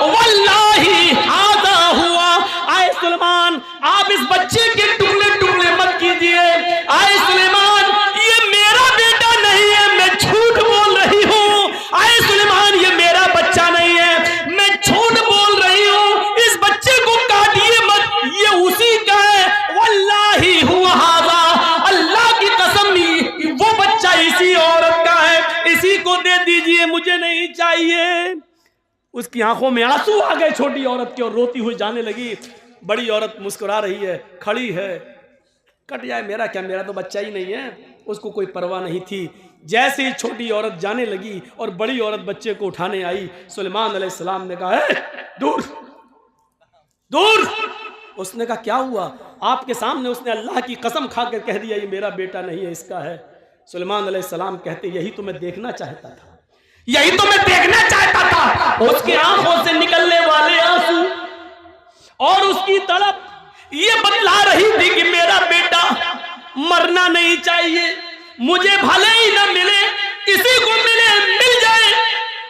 वल्लाही हाज़ा हुआ। ऐ सुलेमान आप इस बच्चे के टुकड़े टुकड़े मत कीजिए। ऐ सुलेमान ये मेरा बेटा नहीं है, मैं झूठ बोल रही हूँ। ऐ सुलेमान ये मेरा बच्चा नहीं है, मैं झूठ बोल रही हूँ, इस बच्चे को काटिए मत, ये उसी का है। वल्लाही हुआ हाज़ा, अल्लाह की कसम वो बच्चा इसी औरत का है, इसी को दे दीजिए, मुझे नहीं चाहिए। उसकी आंखों में आंसू आ गए छोटी औरत के और रोती हुई जाने लगी। बड़ी औरत मुस्कुरा रही है, खड़ी है, कट जाए मेरा क्या, मेरा तो बच्चा ही नहीं है, उसको कोई परवाह नहीं थी। जैसे ही छोटी औरत जाने लगी और बड़ी औरत बच्चे को उठाने आई, सुलेमान अलैहिस्सलाम ने कहा दूर दूर। उसने कहा क्या हुआ? आपके सामने उसने अल्लाह की कसम खाकर कह दिया ये मेरा बेटा नहीं है, इसका है। सुलेमान अलैहिस्सलाम कहते यही तो मैं देखना चाहता था, यही तो मैं देखना चाहता था। उसकी आंखों से निकलने वाले आंसू और उसकी तड़प ये बतला रही थी कि मेरा बेटा मरना नहीं चाहिए, मुझे भले ही न मिले, किसी को मिले, मिल जाए,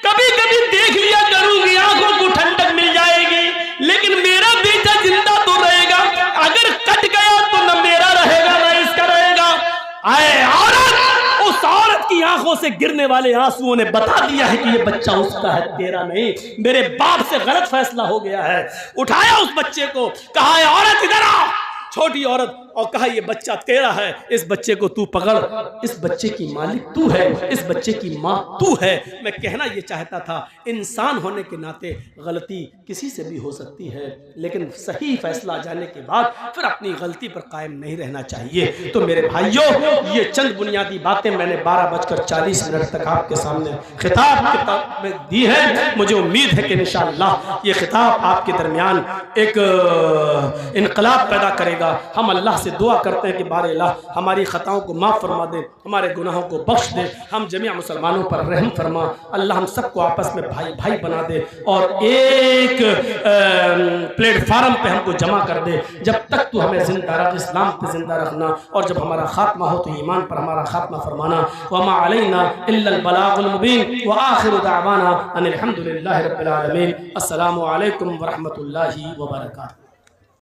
कभी कभी देख लिया करूंगी, आंखों को ठंडक मिल जाएगी, लेकिन मेरा बेटा जिंदा तो रहेगा। अगर कट गया तो न मेरा रहेगा न इसका रहेगा। आए औरत, उस औरत की आंखों से गिरने वाले आंसुओं ने बता दिया है कि ये बच्चा उसका है, तेरा नहीं। मेरे बाप से गलत फैसला हो गया है। उठाया उस बच्चे को, कहा है औरत इधर आ, छोटी औरत, और कहा ये बच्चा तेरा है, इस बच्चे को तू पकड़, इस बच्चे की मालिक तू है, इस बच्चे की माँ तू है। मैं कहना ये चाहता था इंसान होने के नाते गलती किसी से भी हो सकती है, लेकिन सही फैसला जाने के बाद फिर अपनी गलती पर कायम नहीं रहना चाहिए। तो मेरे भाइयों, ये चंद बुनियादी बातें मैंने 12:40 तक आपके सामने खिताब किताब में दी है। मुझे उम्मीद है कि इंशाअल्लाह ये खिताब आपके दरमियान एक इनकलाब पैदा करेगा। हम अल्लाह से दुआ करते हैं कि बारे अल्लाह हमारी खताओं को माफ़ फरमा दे, हमारे गुनाहों को बख्श दे, हम जमीआ मुसलमानों पर रहम फरमा। अल्लाह हम सबको आपस में भाई भाई बना दे और एक प्लेटफार्म पे हमको जमा कर दे। जब तक तू हमें जिंदा रख, इस्लाम पे जिंदा रखना, और जब हमारा खात्मा हो तो ईमान पर हमारा खात्मा फरमाना। वमा अलैना इल्लल बलागुल मुबीन व आखिरु दावाना अनिल हम्दुलिल्लाहि रब्बिल आलमीन। अस्सलामु अलैकुम व रहमतुल्लाहि व बरकातुहू।